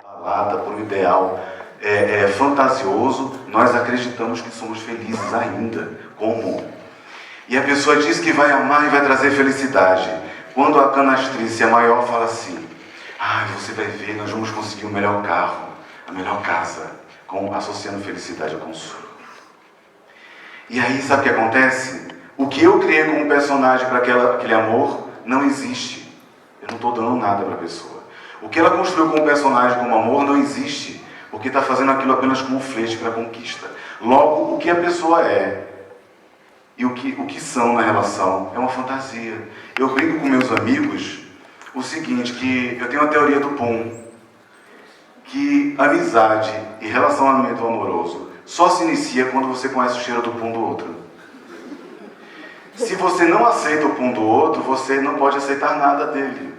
balada, por um ideal fantasioso, nós acreditamos que somos felizes ainda. Como? E a pessoa diz que vai amar e vai trazer felicidade. Quando a canastrice é maior, fala assim: você vai ver, nós vamos conseguir o melhor carro, a melhor casa, associando felicidade ao consolo. E aí, sabe o que acontece? O que eu criei como personagem para aquele amor não existe. Eu não estou dando nada para a pessoa. O que ela construiu como personagem, como amor, não existe, porque está fazendo aquilo apenas como flerte para a conquista. Logo, o que a pessoa é e o que são na relação é uma fantasia. Eu brinco com meus amigos o seguinte, que eu tenho a teoria do PUM, que amizade e relacionamento amoroso só se inicia quando você conhece o cheiro do PUM do outro. Se você não aceita o PUM do outro, você não pode aceitar nada dele.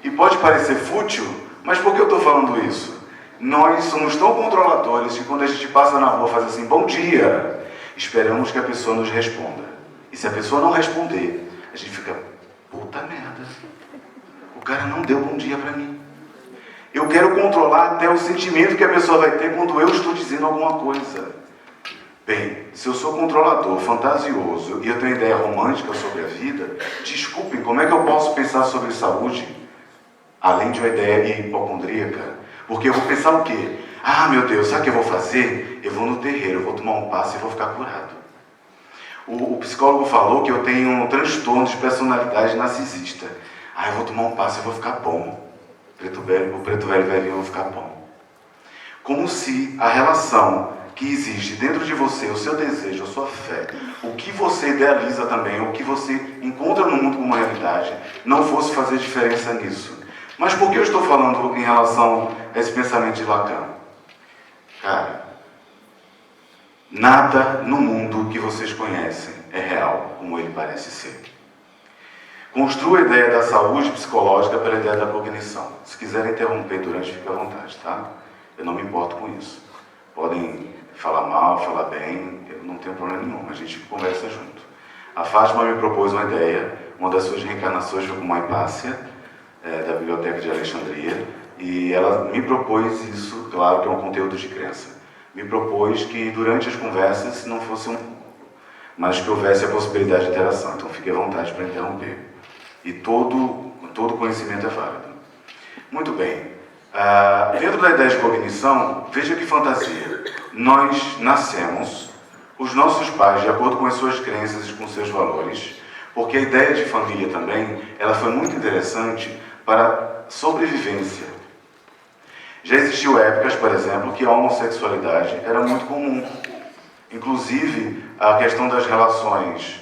E pode parecer fútil, mas por que eu estou falando isso? Nós somos tão controladores que quando a gente passa na rua faz assim, bom dia, esperamos que a pessoa nos responda. E se a pessoa não responder, a gente fica, puta merda, o cara não deu bom dia para mim. Eu quero controlar até o sentimento que a pessoa vai ter quando eu estou dizendo alguma coisa. Bem, se eu sou controlador, fantasioso e eu tenho ideia romântica sobre a vida, desculpem, como é que eu posso pensar sobre saúde, além de uma ideia hipocondríaca? Porque eu vou pensar o quê? Meu Deus, sabe o que eu vou fazer? Eu vou no terreiro, eu vou tomar um passe e vou ficar curado. O psicólogo falou que eu tenho um transtorno de personalidade narcisista. Eu vou tomar um passe e vou ficar bom. O preto velho vai vir e eu vou ficar bom. Como se a relação que existe dentro de você, o seu desejo, a sua fé, o que você idealiza também, o que você encontra no mundo como uma realidade, não fosse fazer diferença nisso. Mas por que eu estou falando em relação a esse pensamento de Lacan? Cara, nada no mundo que vocês conhecem é real, como ele parece ser. Construa a ideia da saúde psicológica pela ideia da cognição. Se quiserem interromper durante, fique à vontade, tá? Eu não me importo com isso. Podem falar mal, falar bem, eu não tenho problema nenhum, a gente conversa junto. A Fátima me propôs uma ideia, uma das suas reencarnações foi com uma Hipácia, da Biblioteca de Alexandria, e ela me propôs isso, claro que é um conteúdo de crença, me propôs que durante as conversas não fosse mas que houvesse a possibilidade de interação, então fique à vontade para interromper. E todo conhecimento é válido. Muito bem. Dentro da ideia de cognição, veja que fantasia. Nós nascemos, os nossos pais, de acordo com as suas crenças e com seus valores, porque a ideia de família também, ela foi muito interessante para sobrevivência. Já existiu épocas, por exemplo, que a homossexualidade era muito comum. Inclusive, a questão das relações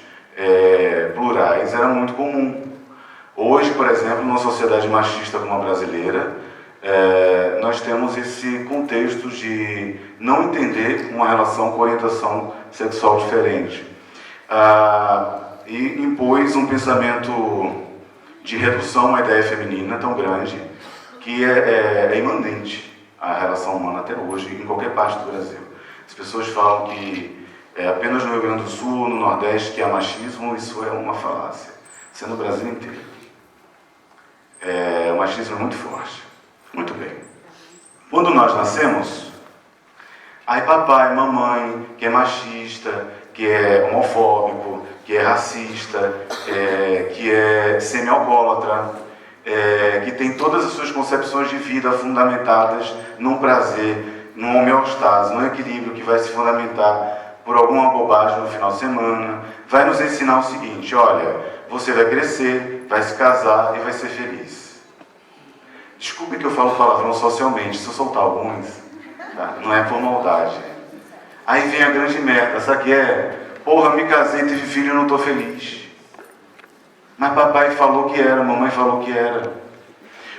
plurais era muito comum. Hoje, por exemplo, numa sociedade machista como a brasileira, nós temos esse contexto de não entender uma relação com orientação sexual diferente. E impôs um pensamento de redução à ideia feminina tão grande que é imanente à relação humana até hoje, em qualquer parte do Brasil. As pessoas falam que apenas no Rio Grande do Sul, no Nordeste, que há machismo, isso é uma falácia. Isso é no Brasil inteiro. O machismo é muito forte. Muito bem. Quando nós nascemos, aí papai, mamãe, que é machista, que é homofóbico, que é racista, que é semi-alcoólatra, que tem todas as suas concepções de vida fundamentadas num prazer, numa homeostase, num equilíbrio que vai se fundamentar por alguma bobagem no final de semana, vai nos ensinar o seguinte: olha, você vai crescer, vai se casar e vai ser feliz. Desculpe que eu falo palavrão socialmente, se eu soltar alguns, tá? Não é por maldade. Aí vem a grande merda, sabe o que é? Porra, me casei, tive filho e eu não estou feliz. Mas papai falou que era, mamãe falou que era.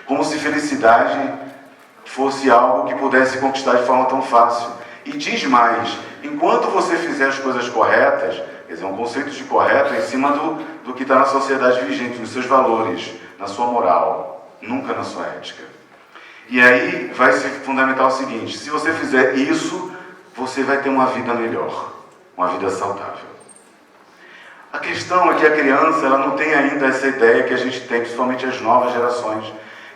Como se felicidade fosse algo que pudesse conquistar de forma tão fácil. E diz mais, enquanto você fizer as coisas corretas, quer dizer, um conceito de correto em cima do que está na sociedade vigente, nos seus valores, na sua moral, nunca na sua ética. E aí vai se fundamentar o seguinte: se você fizer isso, você vai ter uma vida melhor, uma vida saudável. A questão é que a criança ela não tem ainda essa ideia que a gente tem, principalmente as novas gerações.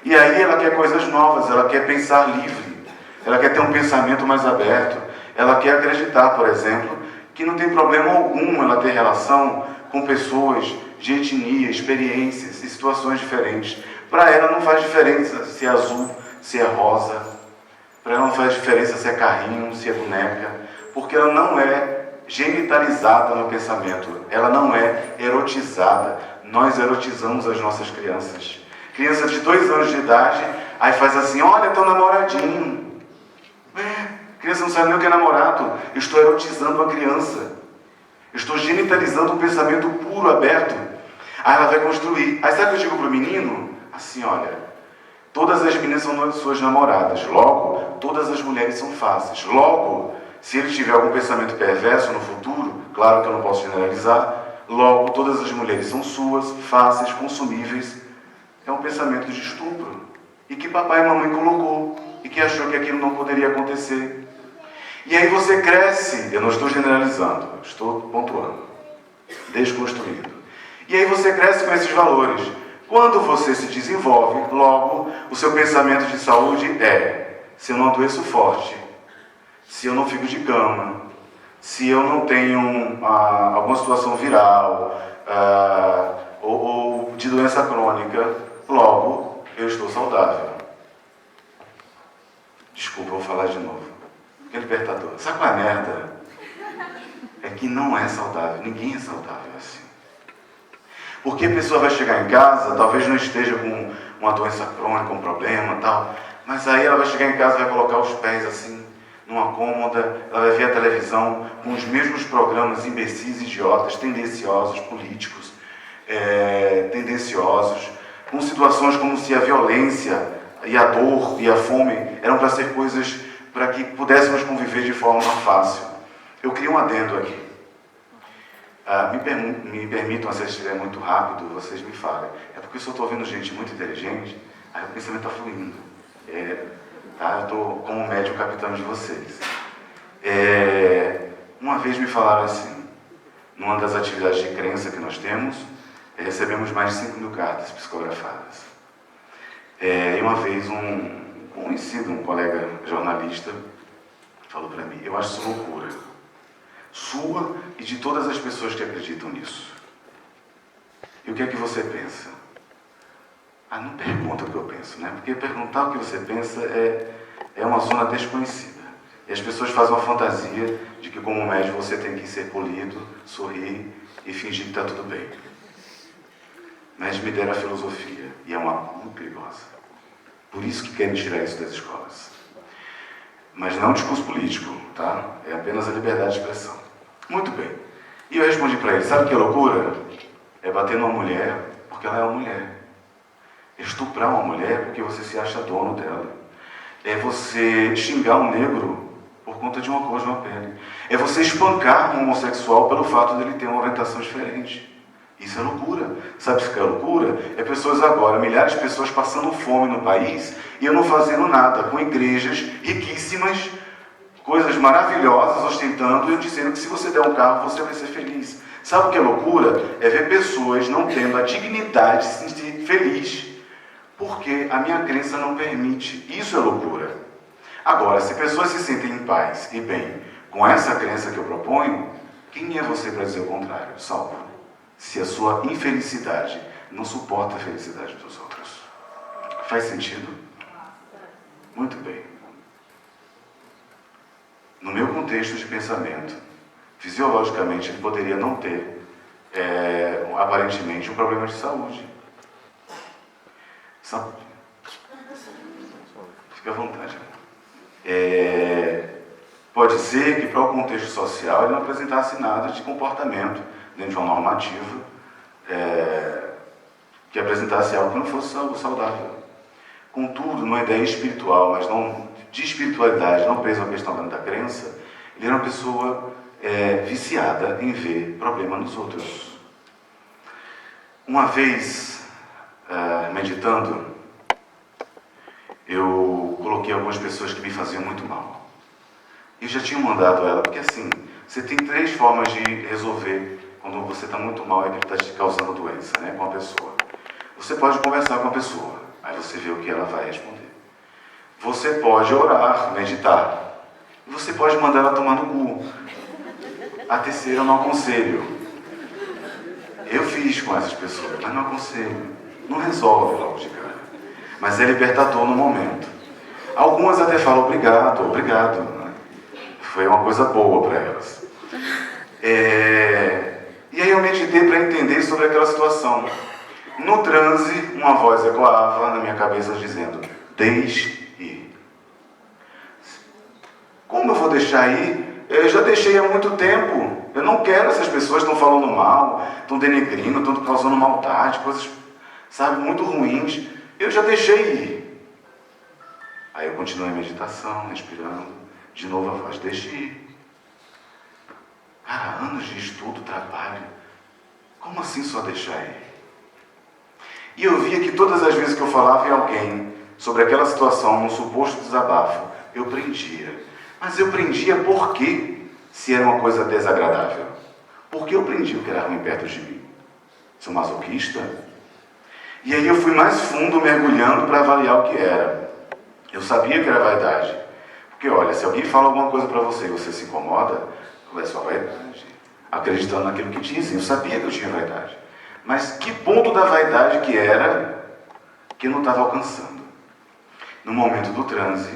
E aí ela quer coisas novas, ela quer pensar livre, ela quer ter um pensamento mais aberto, ela quer acreditar, por exemplo, que não tem problema algum ela ter relação com pessoas de etnia, experiências e situações diferentes. Para ela não faz diferença se é azul, se é rosa. Para ela não faz diferença se é carrinho, se é boneca. Porque ela não é genitalizada no pensamento. Ela não é erotizada. Nós erotizamos as nossas crianças. Criança de 2 anos de idade, aí faz assim, olha, teu namoradinho. Criança não sabe nem o que é namorado. Eu estou erotizando a criança. Eu estou genitalizando um pensamento puro, aberto. Aí ela vai construir. Aí sabe o que eu digo para o menino? Assim, olha, todas as meninas são suas namoradas. Logo, todas as mulheres são fáceis. Logo, se ele tiver algum pensamento perverso no futuro, claro que eu não posso generalizar, logo, todas as mulheres são suas, fáceis, consumíveis. É um pensamento de estupro. E que papai e mamãe colocou. E que achou que aquilo não poderia acontecer. E aí você cresce, eu não estou generalizando, estou pontuando, desconstruindo. E aí você cresce com esses valores. Quando você se desenvolve, logo, o seu pensamento de saúde é: se eu não adoeço forte, se eu não fico de cama, se eu não tenho alguma situação viral ou de doença crônica, logo, eu estou saudável. Desculpa, eu vou falar de novo. Que libertador. Sabe qual é a merda? É que não é saudável. Ninguém é saudável assim. Porque a pessoa vai chegar em casa, talvez não esteja com uma doença crônica, um problema e tal, mas aí ela vai chegar em casa e vai colocar os pés assim, numa cômoda, ela vai ver a televisão com os mesmos programas imbecis, idiotas, tendenciosos, políticos, tendenciosos, com situações como se a violência e a dor e a fome eram para ser coisas para que pudéssemos conviver de forma fácil. Eu crio um adendo aqui. Me permitam, se eu estiver muito rápido, vocês me falem. É porque eu só estou vendo gente muito inteligente, aí o pensamento está fluindo. Eu estou como médium capitão de vocês. Uma vez me falaram assim, numa das atividades de crença que nós temos, recebemos mais de 5.000 cartas psicografadas. E uma vez um conhecido, um colega jornalista, falou para mim: eu acho isso loucura. Sua e de todas as pessoas que acreditam nisso. E o que é que você pensa? Não pergunta o que eu penso, né? Porque perguntar o que você pensa é uma zona desconhecida. E as pessoas fazem uma fantasia de que, como médico, você tem que ser polido, sorrir e fingir que está tudo bem. Mas me deram a filosofia, e é uma muito perigosa. Por isso que querem tirar isso das escolas. Mas não é um discurso político, tá? É apenas a liberdade de expressão. Muito bem. E eu respondi para ele: sabe o que é loucura? É bater numa mulher porque ela é uma mulher. É estuprar uma mulher porque você se acha dono dela. É você xingar um negro por conta de uma cor de uma pele. É você espancar um homossexual pelo fato dele ter uma orientação diferente. Isso é loucura. Sabe o que é loucura? É pessoas agora, milhares de pessoas passando fome no país e eu não fazendo nada, com igrejas riquíssimas, coisas maravilhosas, ostentando e eu dizendo que se você der um carro, você vai ser feliz. Sabe o que é loucura? É ver pessoas não tendo a dignidade de se sentir feliz, porque a minha crença não permite. Isso é loucura. Agora, se pessoas se sentem em paz e bem com essa crença que eu proponho, quem é você para dizer o contrário? Salvo. Se a sua infelicidade não suporta a felicidade dos outros. Faz sentido? Muito bem. No meu contexto de pensamento, fisiologicamente ele poderia não ter, aparentemente, um problema de saúde. Fica à vontade. Pode ser que para o contexto social ele não apresentasse nada de comportamento dentro de uma normativa que apresentasse algo que não fosse saudável. Contudo, numa ideia espiritual, mas não de espiritualidade, não preso à questão da crença, ele era uma pessoa viciada em ver problema nos outros. Uma vez, meditando, eu coloquei algumas pessoas que me faziam muito mal. Eu já tinha mandado ela, porque assim, você tem 3 formas de resolver quando você está muito mal e que está te causando doença, né, com a pessoa. Você pode conversar com a pessoa. Aí você vê o que ela vai responder. Você pode orar, meditar. Você pode mandar ela tomar no cu. A terceira eu não aconselho. Eu fiz com essas pessoas, mas não aconselho. Não resolve logo de cara. Mas é libertador no momento. Algumas até falam obrigado, obrigado. Né? Foi uma coisa boa para elas. E aí eu meditei para entender sobre aquela situação. No transe, uma voz ecoava na minha cabeça dizendo: deixe ir. Como eu vou deixar ir? Eu já deixei há muito tempo. Eu não quero essas pessoas que estão falando mal, estão denegrindo, estão causando maldade, coisas, sabe, muito ruins. Eu já deixei ir. Aí eu continuei a meditação, respirando. De novo a voz: deixe ir. Cara, anos de estudo, trabalho. Como assim só deixar ir? E eu via que todas as vezes que eu falava em alguém sobre aquela situação, num suposto desabafo, eu prendia. Mas eu prendia por quê? Se era uma coisa desagradável. Por que eu prendia o que era ruim perto de mim? Sou masoquista? E aí eu fui mais fundo, mergulhando para avaliar o que era. Eu sabia que era vaidade. Porque olha, se alguém fala alguma coisa para você e você se incomoda, é só vaidade. Acreditando naquilo que dizem, eu sabia que eu tinha vaidade. Mas que ponto da vaidade que era que eu não estava alcançando? No momento do transe,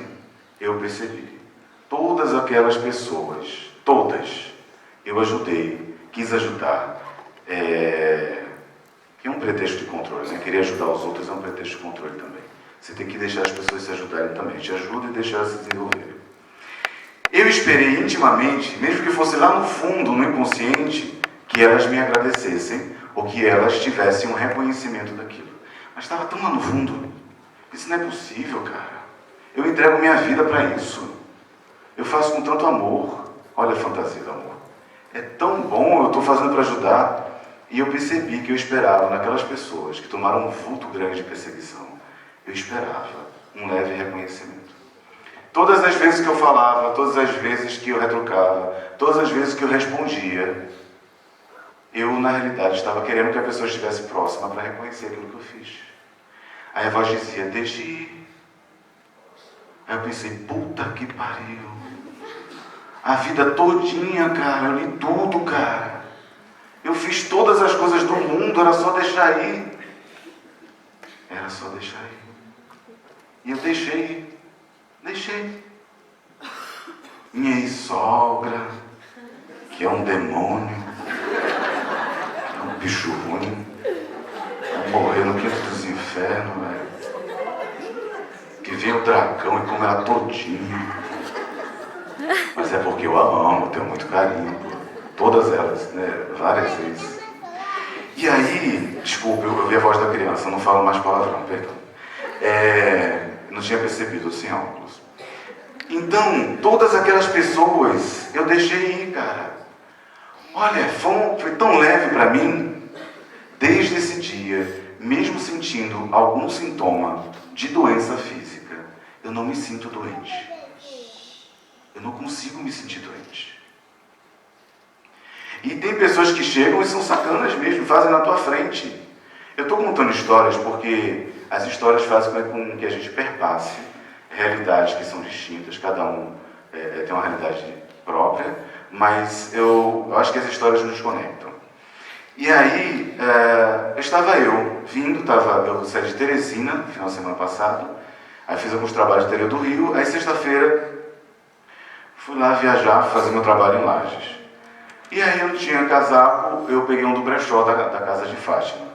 eu percebi. Todas aquelas pessoas, todas, eu ajudei, quis ajudar. É um pretexto de controle, né? Querer ajudar os outros é um pretexto de controle também. Você tem que deixar as pessoas se ajudarem também. Te ajuda e deixa elas se desenvolverem. Eu esperei intimamente, mesmo que fosse lá no fundo, no inconsciente, que elas me agradecessem ou que elas tivessem um reconhecimento daquilo. Mas estava tão lá no fundo. Isso não é possível, cara. Eu entrego minha vida para isso. Eu faço com tanto amor. Olha a fantasia do amor. É tão bom, eu estou fazendo para ajudar. E eu percebi que eu esperava naquelas pessoas que tomaram um vulto grande de perseguição. Eu esperava um leve reconhecimento. Todas as vezes que eu falava, todas as vezes que eu retrucava, todas as vezes que eu respondia, eu, na realidade, estava querendo que a pessoa estivesse próxima para reconhecer aquilo que eu fiz. Aí a voz dizia: deixe ir. Aí eu pensei: puta que pariu. A vida todinha, cara, eu li tudo, cara. Eu fiz todas as coisas do mundo, era só deixar ir. Era só deixar ir. E eu deixei ir. Deixei. Minha ex-sogra, que é um demônio, é um bicho ruim, vai morrer no quinto dos infernos, velho. Que vem o dragão e come ela todinha. Mas é porque eu a amo, tenho muito carinho por todas elas, né? Várias vezes. E aí, desculpa, eu vi a voz da criança, não falo mais palavrão, perdão. Não tinha percebido, sem óculos. Então, todas aquelas pessoas, eu deixei ir, cara. Olha, foi tão leve para mim, desde esse dia, mesmo sentindo algum sintoma de doença física, eu não me sinto doente. Eu não consigo me sentir doente. E tem pessoas que chegam e são sacanas mesmo, fazem na tua frente. Eu estou contando histórias porque as histórias fazem com que a gente perpasse realidades que são distintas, cada um tem uma realidade própria, mas eu acho que as histórias nos conectam. E aí, estava eu saí de Teresina, no final de semana passado, aí fiz alguns trabalhos no interior do Rio, aí sexta-feira fui lá viajar, fazer meu trabalho em Lages. E aí eu não tinha casaco, eu peguei um do brechó da casa de Fátima.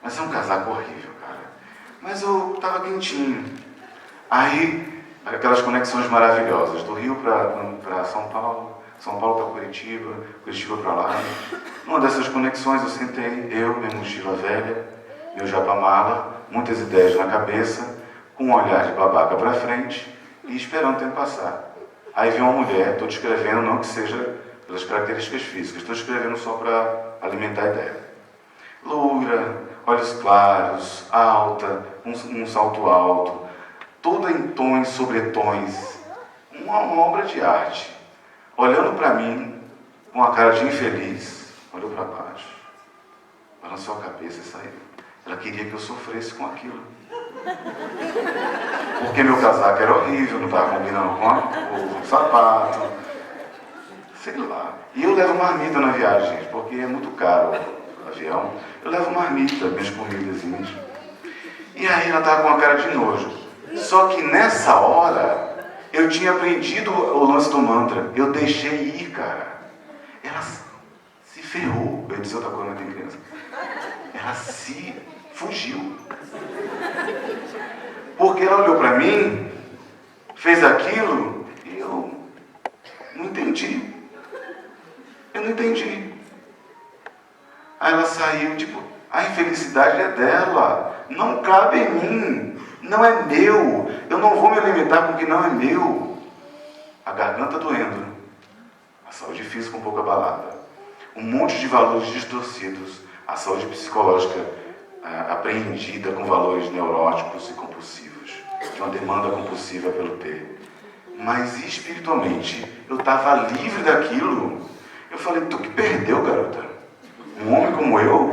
Mas é um casaco horrível, cara. Mas eu estava quentinho. Aí, aquelas conexões maravilhosas, do Rio para São Paulo, São Paulo para Curitiba, Curitiba para lá. Numa dessas conexões eu sentei, minha mochila velha, meu japamala, muitas ideias na cabeça, com um olhar de babaca para frente e esperando o tempo passar. Aí vem uma mulher, estou descrevendo, não que seja pelas características físicas, estou descrevendo só para alimentar a ideia. Loura, olhos claros, alta, um salto alto, toda em tons, sobretons, uma obra de arte. Olhando para mim, com a cara de infeliz, olhou para baixo, balançou a cabeça e saiu. Ela queria que eu sofresse com aquilo. Porque meu casaco era horrível, não estava combinando com o sapato. Sei lá. E eu levo marmita na viagem, gente, porque é muito caro o avião. Eu levo marmita, minhas comidazinhas. E aí ela estava com uma cara de nojo. Só que nessa hora, eu tinha aprendido o lance do mantra. Eu deixei ir, cara. Ela se ferrou. Eu disse outra coisa, mas tem criança. Ela se fugiu. Porque ela olhou para mim, fez aquilo, e eu não entendi. Eu não entendi. Aí ela saiu, tipo, a infelicidade é dela. Não cabe em mim. Não é meu. Eu não vou me alimentar com o que não é meu. A garganta doendo. A saúde física um pouco abalada. Um monte de valores distorcidos. A saúde psicológica apreendida com valores neuróticos e compulsivos. De uma demanda compulsiva pelo ter. Mas espiritualmente, eu estava livre daquilo. Eu falei, tu que perdeu, garota. Um homem como eu?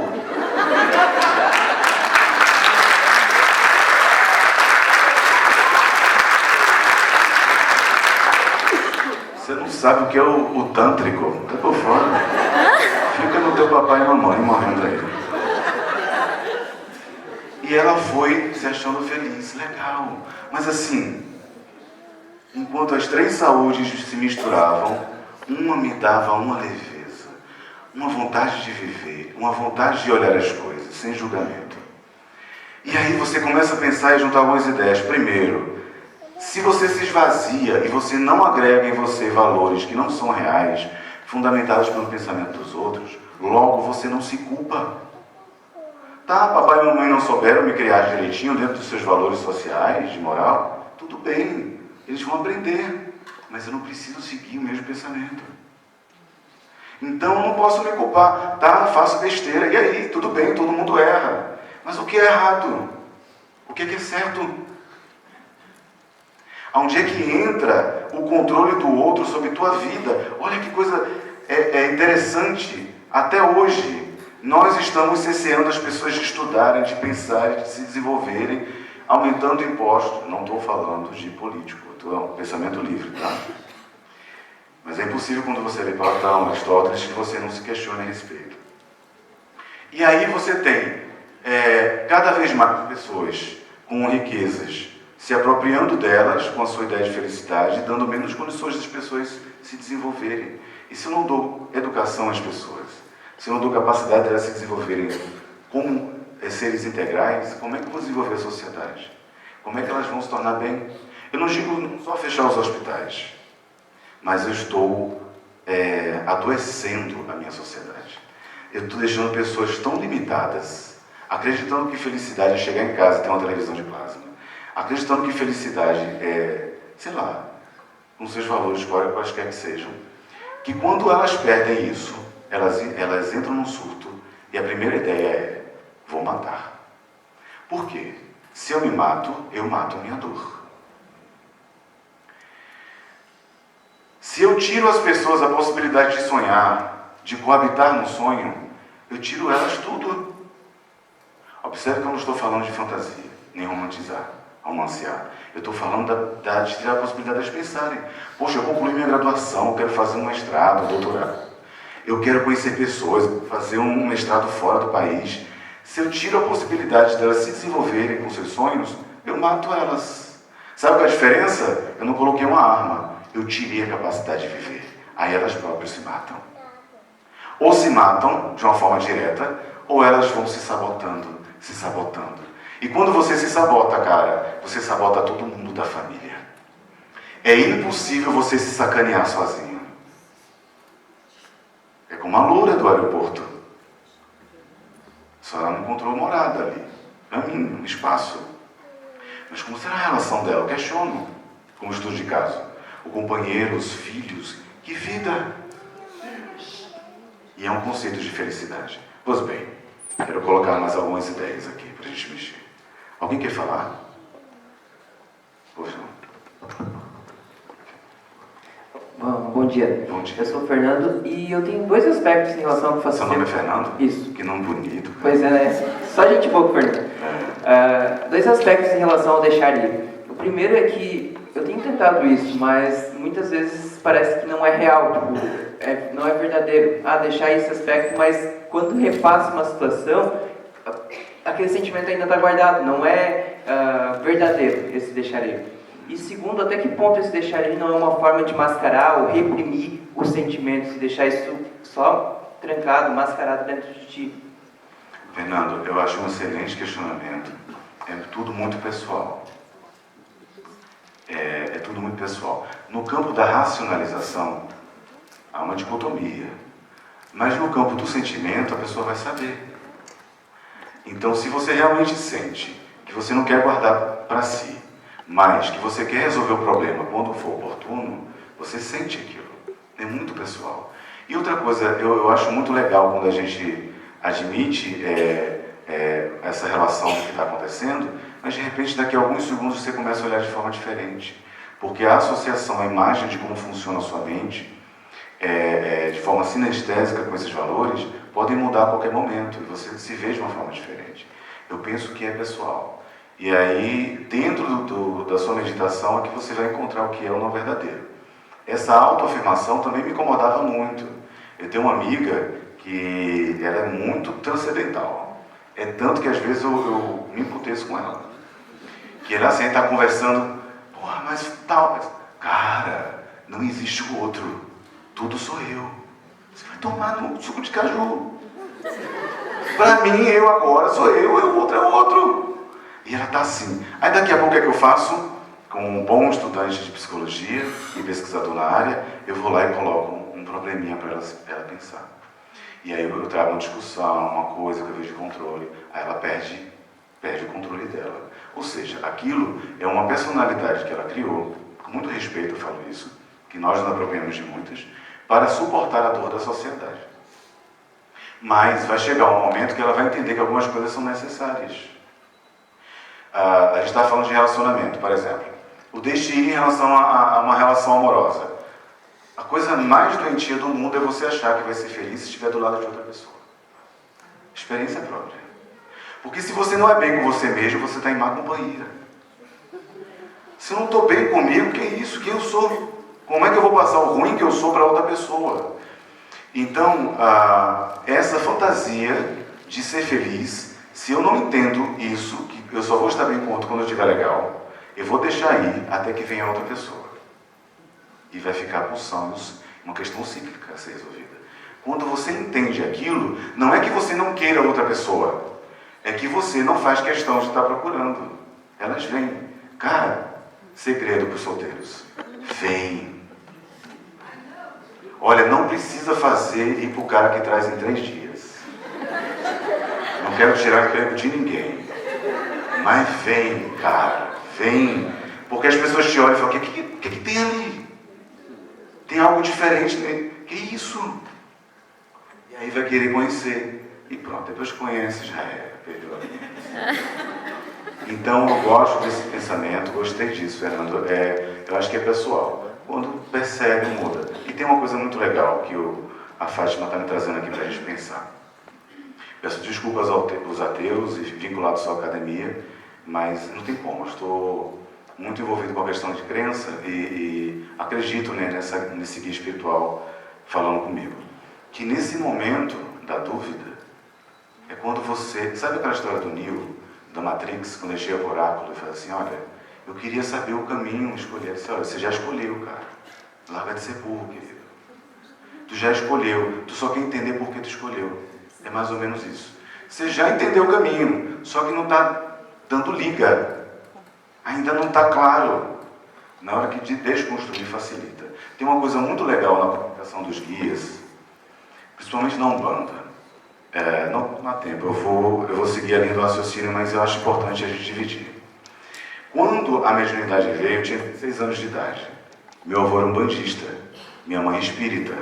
Você não sabe o que é o tântrico. Tá por fora. Fica no teu papai e mamãe morrendo aí. E ela foi se achando feliz. Legal. Mas assim, enquanto as três saúdes se misturavam, uma me dava uma leveza, uma vontade de viver, uma vontade de olhar as coisas, sem julgamento. E aí você começa a pensar e juntar algumas ideias. Primeiro, se você se esvazia e você não agrega em você valores que não são reais, fundamentados pelo pensamento dos outros, logo você não se culpa. Tá, papai e mamãe não souberam me criar direitinho dentro dos seus valores sociais, de moral? Tudo bem, eles vão aprender, mas eu não preciso seguir o mesmo pensamento. Então eu não posso me culpar, tá, faço besteira, e aí, tudo bem, todo mundo erra. Mas o que é errado? O que é certo? Onde é que entra o controle do outro sobre tua vida? Olha que coisa interessante. Até hoje, nós estamos cerceando as pessoas de estudarem, de pensarem, de se desenvolverem, aumentando impostos. Não estou falando de político, estou pensamento livre, tá? Mas é impossível quando você lê Platão, Aristóteles, que você não se questione a respeito. E aí você tem cada vez mais pessoas com riquezas se apropriando delas com a sua ideia de felicidade, dando menos condições das pessoas se desenvolverem. E se eu não dou educação às pessoas, se eu não dou capacidade de elas se desenvolverem como seres integrais, como é que eu vou desenvolver a sociedade? Como é que elas vão se tornar bem? Eu não digo só fechar os hospitais, mas eu estou adoecendo a minha sociedade. Eu estou deixando pessoas tão limitadas, acreditando que felicidade é chegar em casa e ter uma televisão de plasma. Acreditando que felicidade é, sei lá, com seus valores, quaisquer que sejam, que quando elas perdem isso, elas entram num surto e a primeira ideia é, vou matar. Por quê? Se eu me mato, eu mato a minha dor. Se eu tiro às pessoas a possibilidade de sonhar, de coabitar no sonho, eu tiro elas tudo. Observe que eu não estou falando de fantasia, nem romancear. Eu estou falando de tirar a possibilidade de pensarem. Poxa, eu concluí minha graduação, eu quero fazer um mestrado, um doutorado. Eu quero conhecer pessoas, fazer um mestrado fora do país. Se eu tiro a possibilidade delas se desenvolverem com seus sonhos, eu mato elas. Sabe qual é a diferença? Eu não coloquei uma arma, eu tirei a capacidade de viver. Aí elas próprias se matam. Ou se matam de uma forma direta, ou elas vão se sabotando. E quando você se sabota, cara, você sabota todo mundo da família. É impossível você se sacanear sozinho. É como a loura do aeroporto. Só ela não encontrou morada ali. Caminho, um espaço. Mas como será a relação dela? Eu questiono, como estudo de caso. O companheiro, os filhos, que vida! E é um conceito de felicidade. Pois bem, quero colocar mais algumas ideias aqui para a gente mexer. Alguém quer falar? Pois não. Bom dia. Bom dia. Eu sou o Fernando e eu tenho dois aspectos em relação ao que faço. Seu nome é Fernando? Isso. Que nome bonito, cara. Pois é, né? Só gente boa, Fernando. Dois aspectos em relação ao deixar ir. O primeiro é que eu tenho tentado isso, mas muitas vezes parece que não é real, tipo, não é verdadeiro. Deixar esse aspecto, mas quando repassa uma situação, aquele sentimento ainda está guardado, não é verdadeiro esse deixar ir. E segundo, até que ponto esse deixar ir não é uma forma de mascarar ou reprimir os sentimentos e deixar isso só trancado, mascarado dentro de ti? Fernando, eu acho um excelente questionamento. É tudo muito pessoal. É tudo muito pessoal. No campo da racionalização, há uma dicotomia. Mas no campo do sentimento, a pessoa vai saber. Então, se você realmente sente que você não quer guardar para si, mas que você quer resolver o problema quando for oportuno, você sente aquilo. É muito pessoal. E outra coisa, eu acho muito legal quando a gente admite essa relação do que está acontecendo, mas de repente daqui a alguns segundos você começa a olhar de forma diferente. Porque a associação, a imagem de como funciona a sua mente, de forma sinestésica com esses valores, podem mudar a qualquer momento e você se vê de uma forma diferente. Eu penso que é pessoal. E aí, dentro da sua meditação, é que você vai encontrar o que é o não verdadeiro. Essa autoafirmação também me incomodava muito. Eu tenho uma amiga que ela é muito transcendental. É tanto que às vezes eu me emputeço com ela. Que ela assim, está conversando, porra, mas tal, mas, cara, não existe o outro. Tudo sou eu. Você vai tomar no suco de caju. Pra mim, eu agora sou eu, o outro é o outro. E ela tá assim. Aí daqui a pouco o que é que eu faço? Como um bom estudante de psicologia e pesquisador na área, eu vou lá e coloco um probleminha para ela pensar. E aí eu trago uma discussão, uma coisa que eu vejo de controle. Aí ela perde o controle dela. Ou seja, aquilo é uma personalidade que ela criou, com muito respeito eu falo isso, que nós nos apropriamos de muitas, para suportar a dor da sociedade. Mas vai chegar um momento que ela vai entender que algumas coisas são necessárias. A gente está falando de relacionamento, por exemplo. O deixe ir em relação a uma relação amorosa. A coisa mais doentia do mundo é você achar que vai ser feliz se estiver do lado de outra pessoa. Experiência própria. Porque se você não é bem com você mesmo, você está em má companhia. Se eu não estou bem comigo, que é isso? Quem eu sou? Como é que eu vou passar o ruim que eu sou para outra pessoa? Então, essa fantasia de ser feliz, se eu não entendo isso, que eu só vou estar bem com outro quando eu estiver legal, eu vou deixar ir até que venha outra pessoa. E vai ficar pulsando uma questão cíclica a ser resolvida. Quando você entende aquilo, não é que você não queira outra pessoa, é que você não faz questão de estar procurando. Elas vêm. Cara, segredo para os solteiros. Vem. Olha, não precisa fazer ir para o cara que traz em 3 dias. Não quero tirar emprego de ninguém. Mas vem, cara. Vem. Porque as pessoas te olham e falam, o que tem ali? Tem algo diferente nele. Que isso? E aí vai querer conhecer. E pronto, depois que conhece, já é. Perdeu a vida. Então eu gosto desse pensamento, gostei disso, Fernando. Eu acho que é pessoal. Quando percebe, muda. E tem uma coisa muito legal que a Fátima está me trazendo aqui para a gente pensar. Peço desculpas aos ateus e vinculados só à academia, mas não tem como. Eu estou muito envolvido com a questão de crença e acredito, né, nesse guia espiritual falando comigo. Que nesse momento da dúvida, é quando você... Sabe aquela história do Neo, da Matrix, quando ele chega para o oráculo e fala assim, olha, eu queria saber o caminho, escolher. Ele disse, olha, você já escolheu, cara. Larga de ser burro, querido. Tu já escolheu, tu só quer entender por que tu escolheu. É mais ou menos isso. Você já entendeu o caminho, só que não está dando liga. Ainda não está claro. Na hora que de desconstruir facilita. Tem uma coisa muito legal na comunicação dos guias, principalmente na Umbanda. Não há tempo, eu vou seguir a linha do raciocínio, mas eu acho importante a gente dividir. Quando a mediunidade veio, eu tinha 16 anos de idade. Meu avô era um bandista, minha mãe espírita.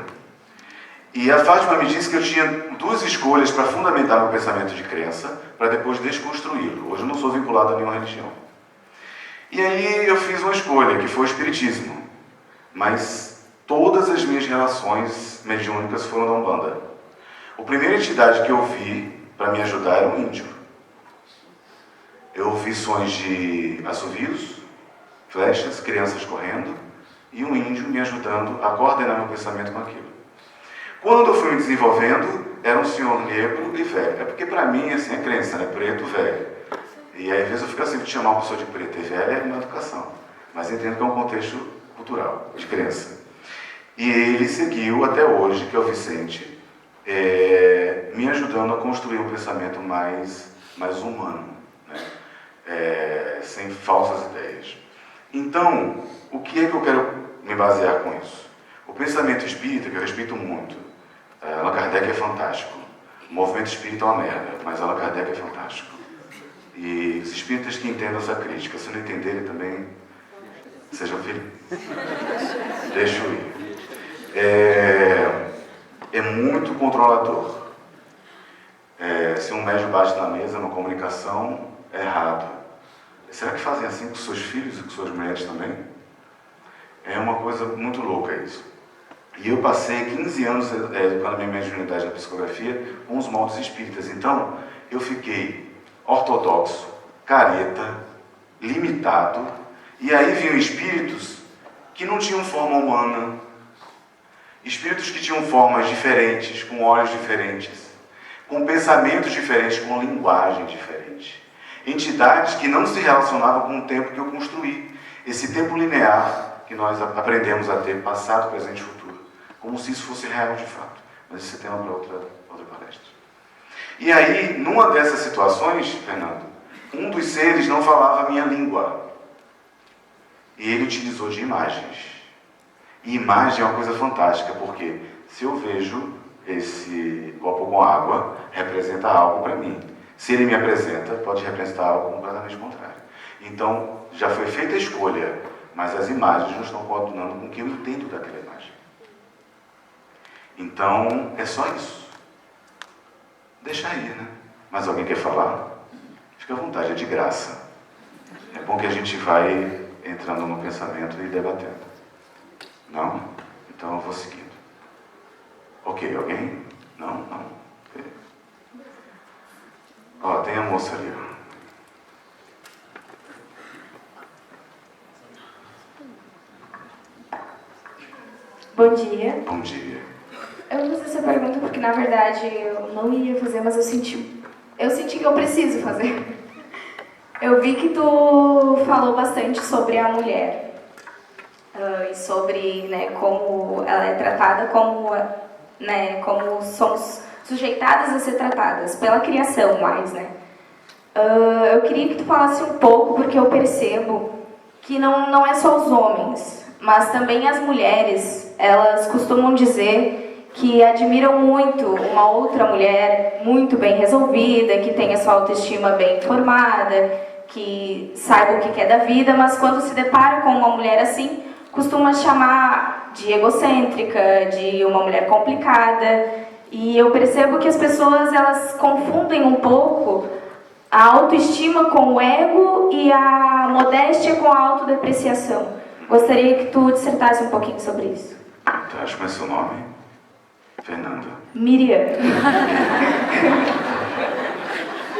E a Fátima me disse que eu tinha 2 escolhas para fundamentar meu pensamento de crença, para depois desconstruí-lo. Hoje eu não sou vinculado a nenhuma religião. E aí eu fiz uma escolha, que foi o espiritismo. Mas todas as minhas relações mediúnicas foram da Umbanda. A primeira entidade que eu vi para me ajudar era um índio. Eu ouvi sons de assovios, flechas, crianças correndo e um índio me ajudando a coordenar meu pensamento com aquilo. Quando eu fui me desenvolvendo, era um senhor negro e velho. É porque para mim, assim, a crença, né? Preto, velho. E aí, às vezes eu fico assim, de chamar uma pessoa de preta e velha é uma educação. Mas entendo que é um contexto cultural, de crença. E ele seguiu até hoje, que é o Vicente, me ajudando a construir um pensamento mais humano, né? Sem falsas ideias. Então, o que é que eu quero me basear com isso? O pensamento espírita, que eu respeito muito, Allan Kardec é fantástico. O movimento espírita é uma merda, mas Allan Kardec é fantástico. E os espíritas que entendam essa crítica, se não entenderem também, sejam felizes. Deixa eu ir. É muito controlador. Se um médium bate na mesa, numa comunicação, é errado. Será que fazem assim com seus filhos e com suas mulheres também? É uma coisa muito louca isso. E eu passei 15 anos educando a minha mediunidade na psicografia com os moldes espíritas. Então, eu fiquei ortodoxo, careta, limitado, e aí vinham espíritos que não tinham forma humana, espíritos que tinham formas diferentes, com olhos diferentes, com pensamentos diferentes, com linguagem diferente. Entidades que não se relacionavam com o tempo que eu construí. Esse tempo linear que nós aprendemos a ter, passado, presente e futuro. Como se isso fosse real de fato. Mas isso é tema para outra palestra. E aí, numa dessas situações, Fernando, um dos seres não falava a minha língua. E ele utilizou de imagens. E imagem é uma coisa fantástica, porque se eu vejo esse copo com água, representa algo para mim. Se ele me apresenta, pode representar algo completamente contrário. Então, já foi feita a escolha, mas as imagens não estão coadunando com o que eu entendo daquela imagem. Então, é só isso. Deixa aí, né? Mas alguém quer falar? Fica à vontade, é de graça. É bom que a gente vai entrando no pensamento e debatendo. Não? Então eu vou seguindo. Ok, alguém? Não? Não. Okay. Ó, tem a moça ali, ó. Bom dia. Bom dia. Eu vou fazer essa pergunta porque, na verdade, eu não ia fazer, mas eu senti que eu preciso fazer. Eu vi que tu falou bastante sobre a mulher. E sobre, né, como ela é tratada, como somos sujeitadas a ser tratadas, pela criação mais, né? Eu queria que tu falasse um pouco, porque eu percebo que não é só os homens, mas também as mulheres, elas costumam dizer que admiram muito uma outra mulher muito bem resolvida, que tenha sua autoestima bem formada, que saiba o que quer da vida, mas quando se depara com uma mulher assim, costuma chamar de egocêntrica, de uma mulher complicada. E eu percebo que as pessoas, elas confundem um pouco a autoestima com o ego e a modéstia com a autodepreciação. Gostaria que tu dissertasse um pouquinho sobre isso. Tá, como é seu nome? Fernanda. Miriam.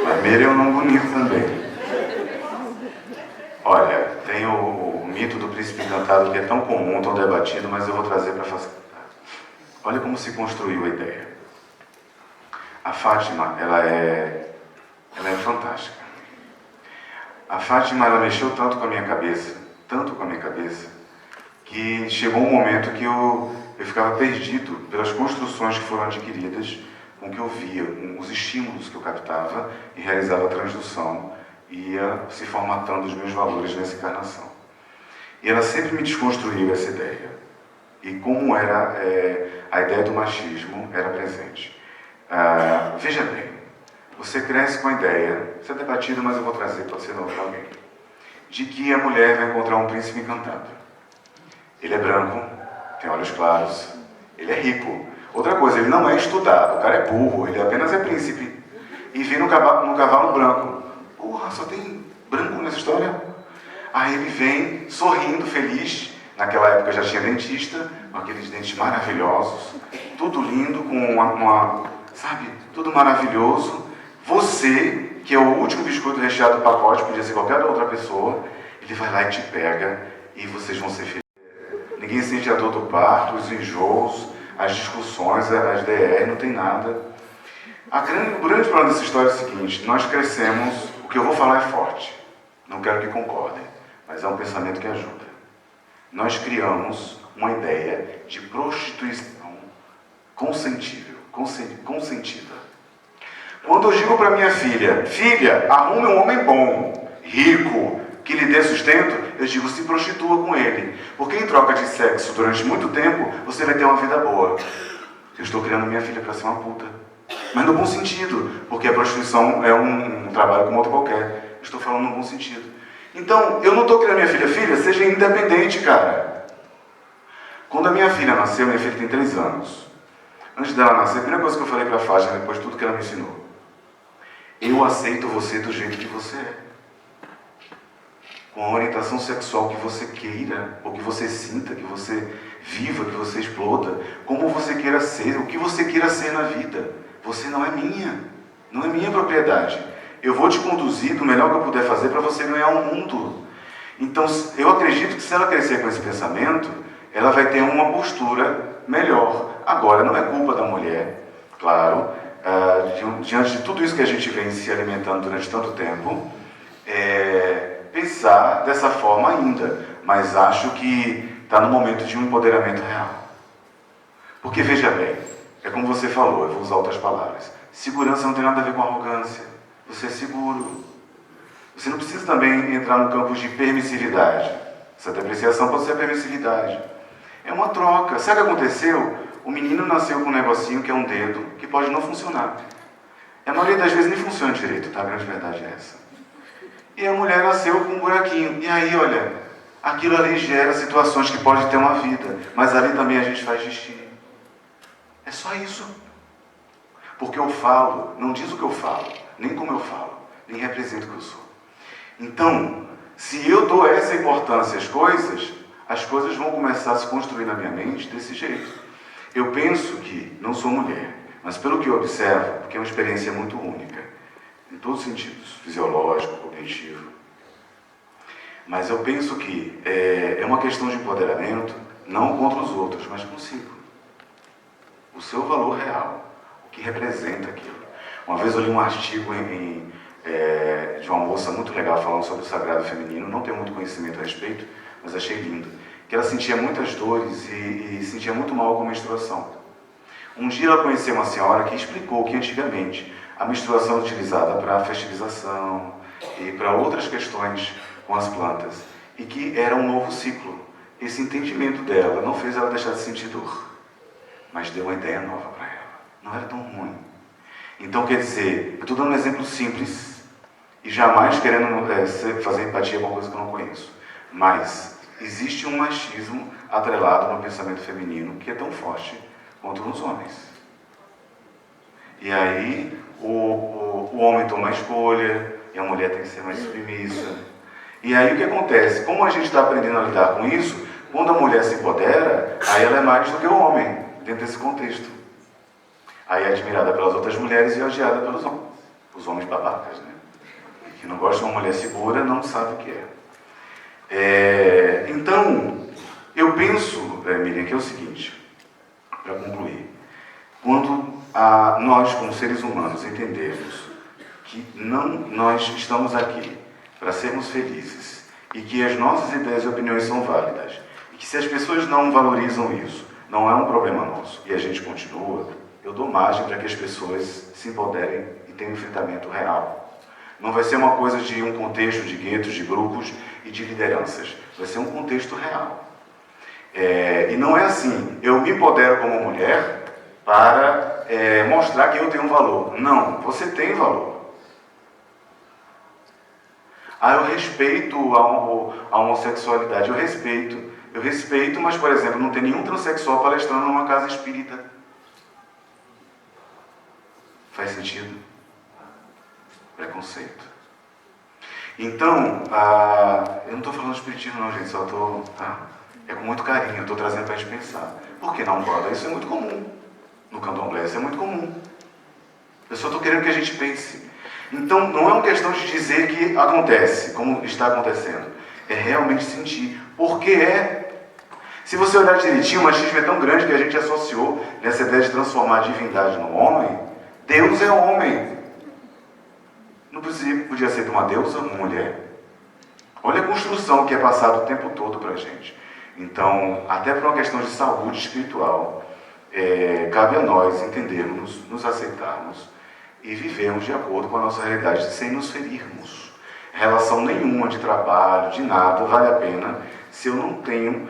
Mas Miriam é um nome bonito também. Olha, tem o mito do príncipe encantado que é tão comum, tão debatido, mas eu vou trazer para facilitar. Olha como se construiu a ideia. A Fátima, ela é fantástica. A Fátima, ela mexeu tanto com a minha cabeça, que chegou um momento que eu ficava perdido pelas construções que foram adquiridas com o que eu via, com os estímulos que eu captava e realizava a transdução, ia se formatando os meus valores nessa encarnação. E ela sempre me desconstruiu essa ideia. E como era a ideia do machismo era presente. Veja bem, você cresce com a ideia, isso é debatido, mas eu vou trazer para você novo para alguém, de que a mulher vai encontrar um príncipe encantado. Ele é branco, tem olhos claros, ele é rico. Outra coisa, ele não é estudado, o cara é burro, ele apenas é príncipe. E vem no cavalo branco. Porra, só tem branco nessa história? Aí ele vem sorrindo, feliz. Naquela época já tinha dentista, com aqueles dentes maravilhosos, tudo lindo, com sabe, tudo maravilhoso. Você, que que é o último biscoito recheado do pacote, podia ser qualquer outra pessoa, ele vai lá e te pega e vocês vão ser felizes. Ninguém sente a dor do parto, os enjoos, as discussões, as DR, não tem nada. O grande problema dessa história é o seguinte: nós crescemos, o que eu vou falar é forte, não quero que concordem, mas é um pensamento que ajuda. Nós criamos uma ideia de prostituição consentida. Quando eu digo para minha filha, filha, arrume um homem bom, rico, que lhe dê sustento, eu digo, se prostitua com ele. Porque em troca de sexo durante muito tempo, você vai ter uma vida boa. Eu estou criando minha filha para ser uma puta. Mas no bom sentido, porque a prostituição é um trabalho como outro qualquer. Eu estou falando no bom sentido. Então, eu não estou criando minha filha. Filha, seja independente, cara. Quando a minha filha nasceu, minha filha tem 3 anos. Antes dela nascer, a primeira coisa que eu falei para a Fátima, depois de tudo que ela me ensinou: eu aceito você do jeito que você é. Com a orientação sexual que você queira, ou que você sinta, que você viva, que você exploda, como você queira ser, o que você queira ser na vida. Você não é minha propriedade. Eu vou te conduzir do melhor que eu puder fazer para você ganhar o mundo. Então, eu acredito que se ela crescer com esse pensamento, ela vai ter uma postura melhor. Agora, não é culpa da mulher, claro, diante de tudo isso que a gente vem se alimentando durante tanto tempo, pensar dessa forma ainda, mas acho que está no momento de um empoderamento real. Porque, veja bem, é como você falou, eu vou usar outras palavras, segurança não tem nada a ver com arrogância, você é seguro. Você não precisa também entrar no campo de permissividade. Essa depreciação pode ser a permissividade. É uma troca. Sabe o que aconteceu? O menino nasceu com um negocinho que é um dedo, que pode não funcionar. E a maioria das vezes nem funciona direito, tá? A grande verdade é essa. E a mulher nasceu com um buraquinho. E aí, olha, aquilo ali gera situações que pode ter uma vida, mas ali também a gente faz destino. É só isso. Porque eu falo, não diz o que eu falo, nem como eu falo, nem represento o que eu sou. Então, se eu dou essa importância às coisas vão começar a se construir na minha mente desse jeito. Eu penso que não sou mulher, mas pelo que eu observo, porque é uma experiência muito única, em todos os sentidos, fisiológico, cognitivo, mas eu penso que é uma questão de empoderamento, não contra os outros, mas consigo. O seu valor real, o que representa aquilo. Uma vez eu li um artigo de uma moça muito legal falando sobre o sagrado feminino, não tenho muito conhecimento a respeito, mas achei lindo, que ela sentia muitas dores e sentia muito mal com a menstruação. Um dia ela conheceu uma senhora que explicou que antigamente a menstruação era utilizada para fertilização e para outras questões com as plantas, e que era um novo ciclo. Esse entendimento dela não fez ela deixar de sentir dor, mas deu uma ideia nova para ela. Não era tão ruim. Então, quer dizer, eu estou dando um exemplo simples e jamais querendo fazer empatia com uma coisa que eu não conheço. Mas existe um machismo atrelado no pensamento feminino que é tão forte quanto nos homens. E aí o homem toma a escolha e a mulher tem que ser mais submissa. E aí o que acontece? Como a gente está aprendendo a lidar com isso, quando a mulher se empodera, aí ela é mais do que o homem, dentro desse contexto. Aí é admirada pelas outras mulheres e odiada pelos homens. Os homens babacas, né? Que não gostam de uma mulher segura, não sabe o que é. Então, eu penso, Miriam, que é o seguinte, para concluir. Quando nós, como seres humanos, entendemos que nós estamos aqui para sermos felizes e que as nossas ideias e opiniões são válidas, e que se as pessoas não valorizam isso, não é um problema nosso, e a gente continua, eu dou margem para que as pessoas se empoderem e tenham um enfrentamento real. Não vai ser uma coisa de um contexto de guetos, de grupos e de lideranças. Vai ser um contexto real. E não é assim, eu me empodero como mulher para mostrar que eu tenho um valor. Não, você tem valor. Eu respeito a homossexualidade, eu respeito, mas, por exemplo, não tem nenhum transexual palestrando numa casa espírita. Faz sentido? Preconceito. Então, eu não estou falando de espiritismo não, gente, só estou... É com muito carinho, eu estou trazendo para a gente pensar. Por que não pode? Isso é muito comum. No candomblé isso é muito comum. Eu só estou querendo que a gente pense. Então, não é uma questão de dizer que acontece, como está acontecendo. É realmente sentir. Porque se você olhar direitinho, o machismo é tão grande que a gente associou nessa ideia de transformar a divindade no homem. Deus é homem. Não podia ser de uma deusa, uma mulher. Olha a construção que é passada o tempo todo para a gente. Então, até por uma questão de saúde espiritual, cabe a nós entendermos, nos aceitarmos e vivermos de acordo com a nossa realidade, sem nos ferirmos. Relação nenhuma de trabalho, de nada, vale a pena se eu não tenho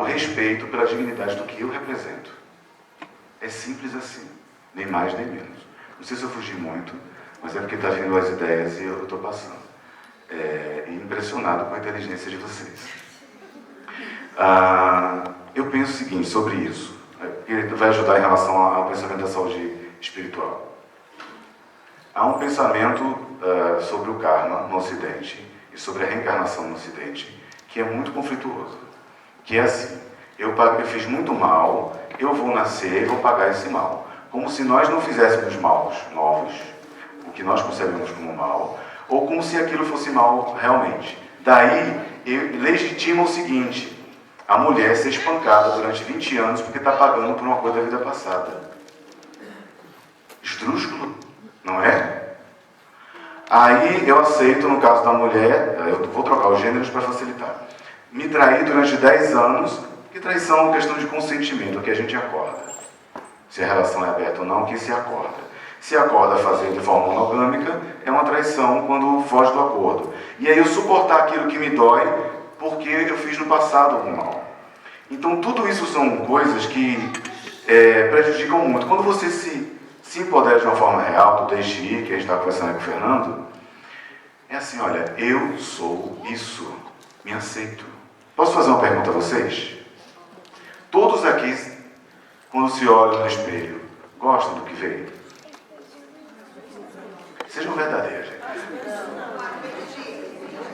o respeito pela dignidade do que eu represento. É simples assim, nem mais nem menos. Não sei se eu fugi muito, mas é porque está vindo as ideias e eu estou passando. Impressionado com a inteligência de vocês. Eu penso o seguinte sobre isso, que vai ajudar em relação ao pensamento da saúde espiritual. Há um pensamento sobre o karma no Ocidente e sobre a reencarnação no Ocidente que é muito conflituoso. Que é assim, eu fiz muito mal, eu vou nascer e vou pagar esse mal. Como se nós não fizéssemos maus novos, o que nós concebemos como mal, ou como se aquilo fosse mal realmente. Daí, legitima o seguinte: a mulher ser espancada durante 20 anos porque está pagando por uma coisa da vida passada. Esdrúxulo, não é? Aí eu aceito, no caso da mulher, eu vou trocar os gêneros para facilitar. Me trair durante 10 anos, que traição é uma questão de consentimento, que a gente acorda. Se a relação é aberta ou não, que se acorda. Se acorda fazer de forma monogâmica, é uma traição quando foge do acordo. E aí eu suportar aquilo que me dói, porque eu fiz no passado algum mal. Então tudo isso são coisas que prejudicam muito. Quando você se empodera de uma forma real, do deixe ir, que a gente está conversando com o Fernando, é assim, olha, eu sou isso, me aceito. Posso fazer uma pergunta a vocês? Todos aqui, quando se olham no espelho, gostam do que veem? Sejam verdadeiros, gente.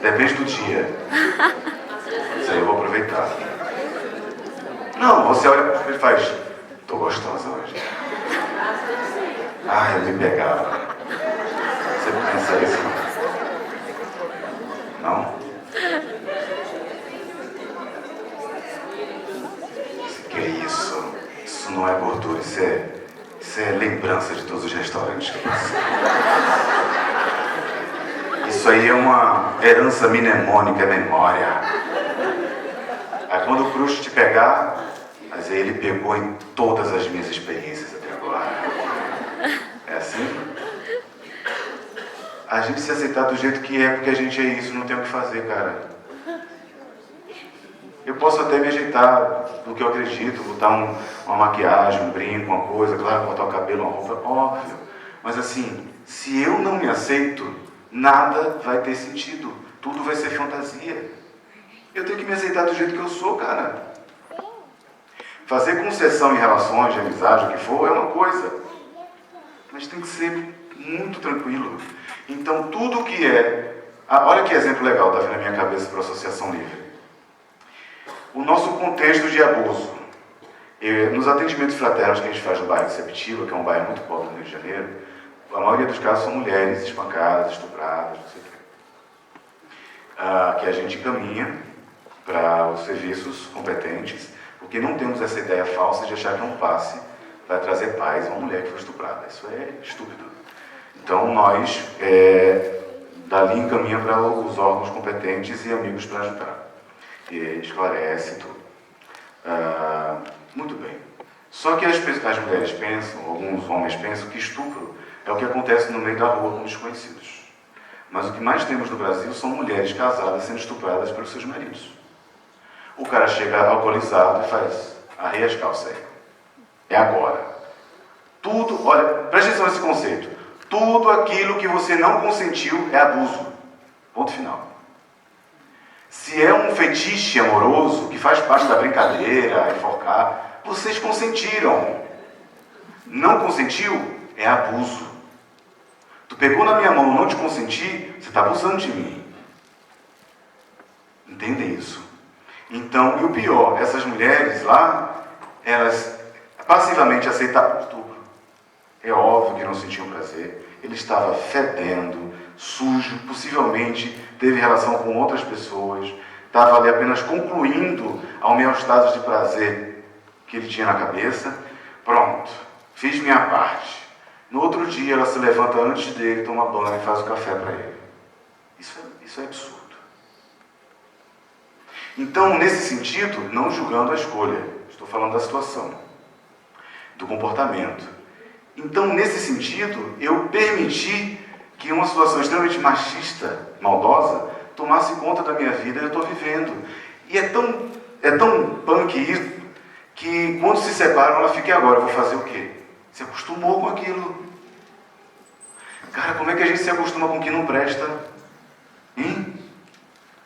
Depende do dia. Isso aí eu vou aproveitar. Não, você olha para o espelho e faz, tô gostosa hoje. Ah, eu me pegava. Você pensa isso? Não? Que é isso? Isso não é gordura, isso é lembrança de todos os restaurantes que eu passei. Isso aí é uma herança mnemônica, é memória. Aí quando o bruxo te pegar, mas aí ele pegou em todas as minhas experiências até agora. É assim? A gente se aceitar do jeito que é, porque a gente é isso, não tem o que fazer, cara. Eu posso até me ajeitar do que eu acredito, botar uma maquiagem, um brinco, uma coisa, claro, botar o cabelo, uma roupa, óbvio. Mas assim, se eu não me aceito, nada vai ter sentido. Tudo vai ser fantasia. Eu tenho que me aceitar do jeito que eu sou, cara. Fazer concessão em relações de amizade, o que for, é uma coisa. Mas tem que ser muito tranquilo. Então, tudo que olha que exemplo legal, está vindo na minha cabeça para a Associação Livre. O nosso contexto de abuso. Nos atendimentos fraternos que a gente faz no bairro de Sepetiba, que é um bairro muito pobre no Rio de Janeiro, a maioria dos casos são mulheres espancadas, estupradas, não sei o quê. Que a gente encaminha para os serviços competentes, porque não temos essa ideia falsa de achar que um passe vai trazer paz a uma mulher que foi estuprada. Isso é estúpido. Então, nós, dali encaminha para os órgãos competentes e amigos para ajudar. E esclarece tudo. Muito bem. Só que as mulheres pensam, alguns homens pensam, que estupro é o que acontece no meio da rua com desconhecidos. Mas o que mais temos no Brasil são mulheres casadas sendo estupradas pelos seus maridos. O cara chega alcoolizado e faz, arreia as calças aí. É agora. Tudo, olha, preste atenção nesse conceito. Tudo aquilo que você não consentiu é abuso. Ponto final. Se é um fetiche amoroso, que faz parte da brincadeira, enforcar, vocês consentiram. Não consentiu, é abuso. Tu pegou na minha mão e não te consenti, você está abusando de mim. Entendem isso? Então, e o pior, essas mulheres lá, elas passivamente aceitaram o estupro. É óbvio que não sentiam prazer. ele estava fedendo, sujo, possivelmente teve relação com outras pessoas, estava ali apenas concluindo a homeostase de prazer que ele tinha na cabeça. Pronto, fiz minha parte. No outro dia ela se levanta antes dele, toma banho e faz o café para ele. Isso é absurdo. Então, nesse sentido, não julgando a escolha, estou falando da situação, do comportamento. Então, nesse sentido, eu permiti que uma situação extremamente machista, maldosa, tomasse conta da minha vida e eu estou vivendo. E é tão punk isso, que quando se separam, ela fica, e agora, eu vou fazer o quê? Se acostumou com aquilo. Cara, como é que a gente se acostuma com o que não presta? Hein?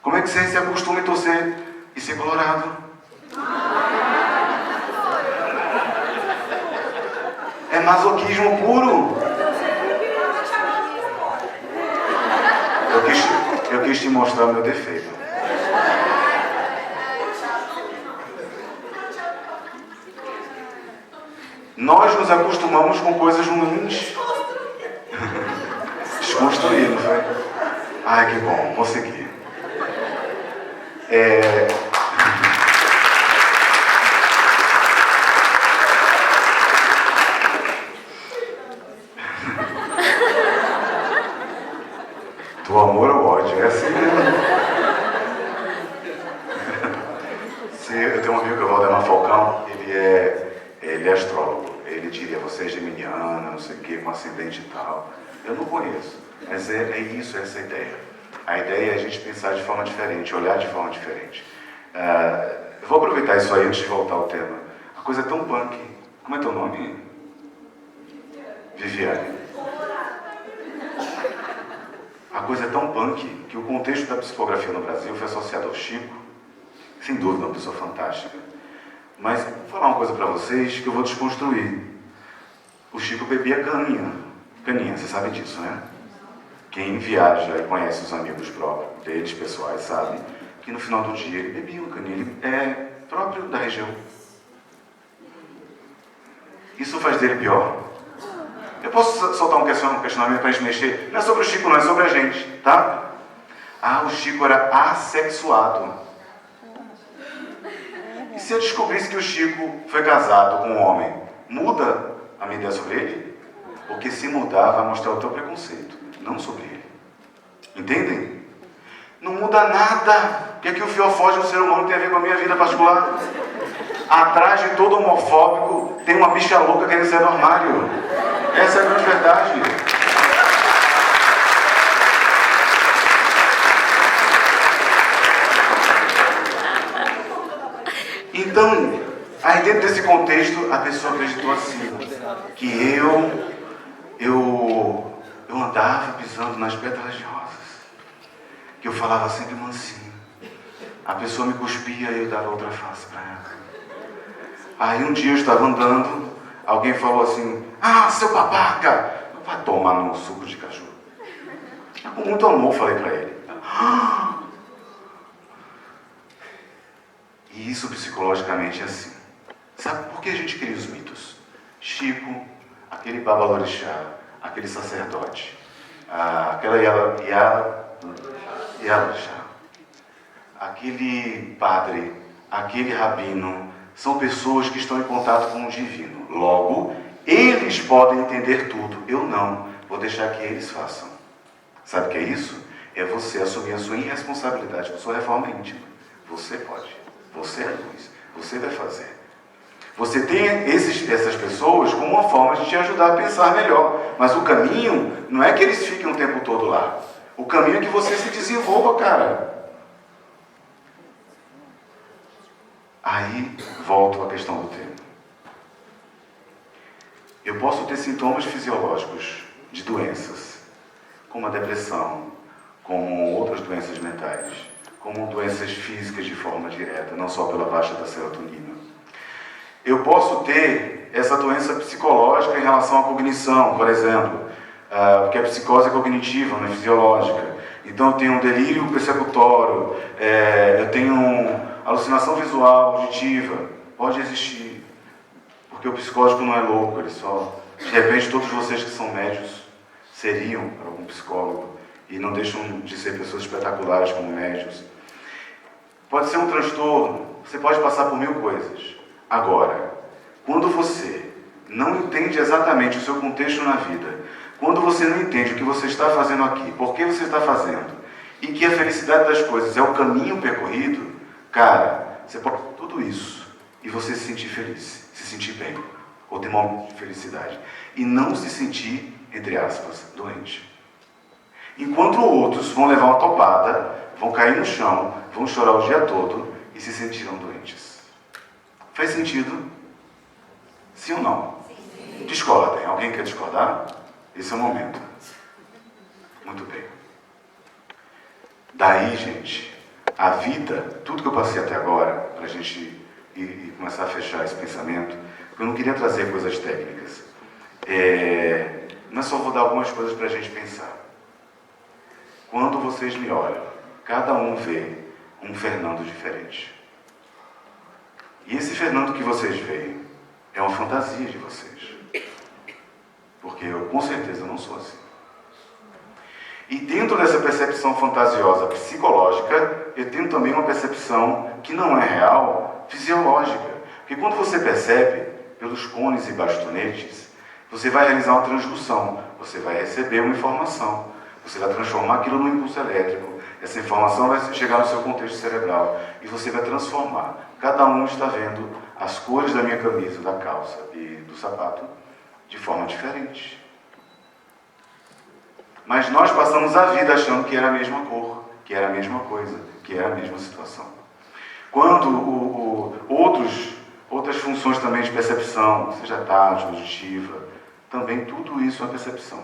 Como é que você se acostuma em torcer e ser colorado? É masoquismo puro. Eu quis te mostrar o meu defeito. Nós nos acostumamos com coisas ruins. Desconstruir, não foi? Ai, que bom, consegui. Do amor ao ódio, é assim mesmo. Eu tenho um amigo que é o Valdemar Falcão, ele é astrólogo. Ele diria, você é geminiana, não sei o que, com ascendente e tal. Eu não conheço, mas é isso, essa ideia. A ideia é a gente pensar de forma diferente, olhar de forma diferente. Eu vou aproveitar isso aí antes de voltar ao tema. A coisa é tão punk. Como é teu nome? Viviane. A coisa é tão punk que o contexto da psicografia no Brasil foi associado ao Chico. Sem dúvida, uma pessoa fantástica. Mas vou falar uma coisa para vocês que eu vou desconstruir. O Chico bebia caninha. Caninha, vocês sabem disso, né? Quem viaja e conhece os amigos próprios deles, pessoais, sabe que no final do dia ele bebia um caninha. Ele é próprio da região. Isso faz dele pior? Eu posso soltar um questionamento para a gente mexer? Não é sobre o Chico, não, é sobre a gente, tá? O Chico era assexuado. E se eu descobrisse que o Chico foi casado com um homem, muda a minha ideia sobre ele? Porque se mudar, vai mostrar o teu preconceito, não sobre ele. Entendem? Não muda nada. O que é que o fiofó de um ser humano tem a ver com a minha vida particular? Atrás de todo homofóbico tem uma bicha louca querendo sair do armário. Essa é a grande verdade. Então, aí dentro desse contexto, a pessoa acreditou assim, que eu andava pisando nas pétalas de rosas, que eu falava sempre mansinho. A pessoa me cuspia e eu dava outra face para ela. Aí um dia eu estava andando, alguém falou assim, seu babaca, vai tomar num suco de caju. Eu, com muito amor, falei para ele. E isso psicologicamente é assim. Sabe por que a gente cria os mitos? Chico, aquele babalorixá, aquele sacerdote, aquela Yalorixá, aquele padre, aquele rabino, são pessoas que estão em contato com o divino. Logo, eles podem entender tudo. Eu não. Vou deixar que eles façam. Sabe o que é isso? É você assumir a sua irresponsabilidade com a sua reforma íntima. Você pode. Você é luz. Você vai fazer. Você tem essas pessoas como uma forma de te ajudar a pensar melhor. Mas o caminho não é que eles fiquem o tempo todo lá. O caminho é que você se desenvolva, cara. Aí, volto à questão do tema. Eu posso ter sintomas fisiológicos de doenças, como a depressão, como outras doenças mentais, como doenças físicas de forma direta, não só pela baixa da serotonina. Eu posso ter essa doença psicológica em relação à cognição, por exemplo, porque a psicose é cognitiva, não é fisiológica. Então eu tenho um delírio persecutório, eu tenho alucinação visual, auditiva, pode existir, porque o psicótico não é louco, ele só, de repente todos vocês que são médios, seriam para algum psicólogo e não deixam de ser pessoas espetaculares como médios. Pode ser um transtorno, você pode passar por 1000 coisas. Agora, quando você não entende exatamente o seu contexto na vida, quando você não entende o que você está fazendo aqui, por que você está fazendo, e que a felicidade das coisas é o caminho percorrido, cara, você pode fazer tudo isso e você se sentir feliz, se sentir bem, ou ter um momento de felicidade, e não se sentir, entre aspas, doente. Enquanto outros vão levar uma topada, vão cair no chão, vão chorar o dia todo e se sentirão doentes. Faz sentido? Sim ou não? Sim. Discordem. Alguém quer discordar? Esse é o momento. Muito bem. Daí, gente, a vida, tudo que eu passei até agora, para a gente ir começar a fechar esse pensamento, porque eu não queria trazer coisas técnicas. Mas só vou dar algumas coisas para a gente pensar. Quando vocês me olham, cada um vê um Fernando diferente. E esse Fernando que vocês veem é uma fantasia de vocês. Porque eu, com certeza, não sou assim. E dentro dessa percepção fantasiosa psicológica, eu tenho também uma percepção que não é real, fisiológica. Porque quando você percebe, pelos cones e bastonetes, você vai realizar uma transdução. Você vai receber uma informação. Você vai transformar aquilo num impulso elétrico. Essa informação vai chegar no seu contexto cerebral. E você vai transformar. Cada um está vendo as cores da minha camisa, da calça e do sapato de forma diferente. Mas nós passamos a vida achando que era a mesma cor, que era a mesma coisa, que era a mesma situação. Quando outras funções também de percepção, seja tátil, auditiva, também tudo isso é percepção.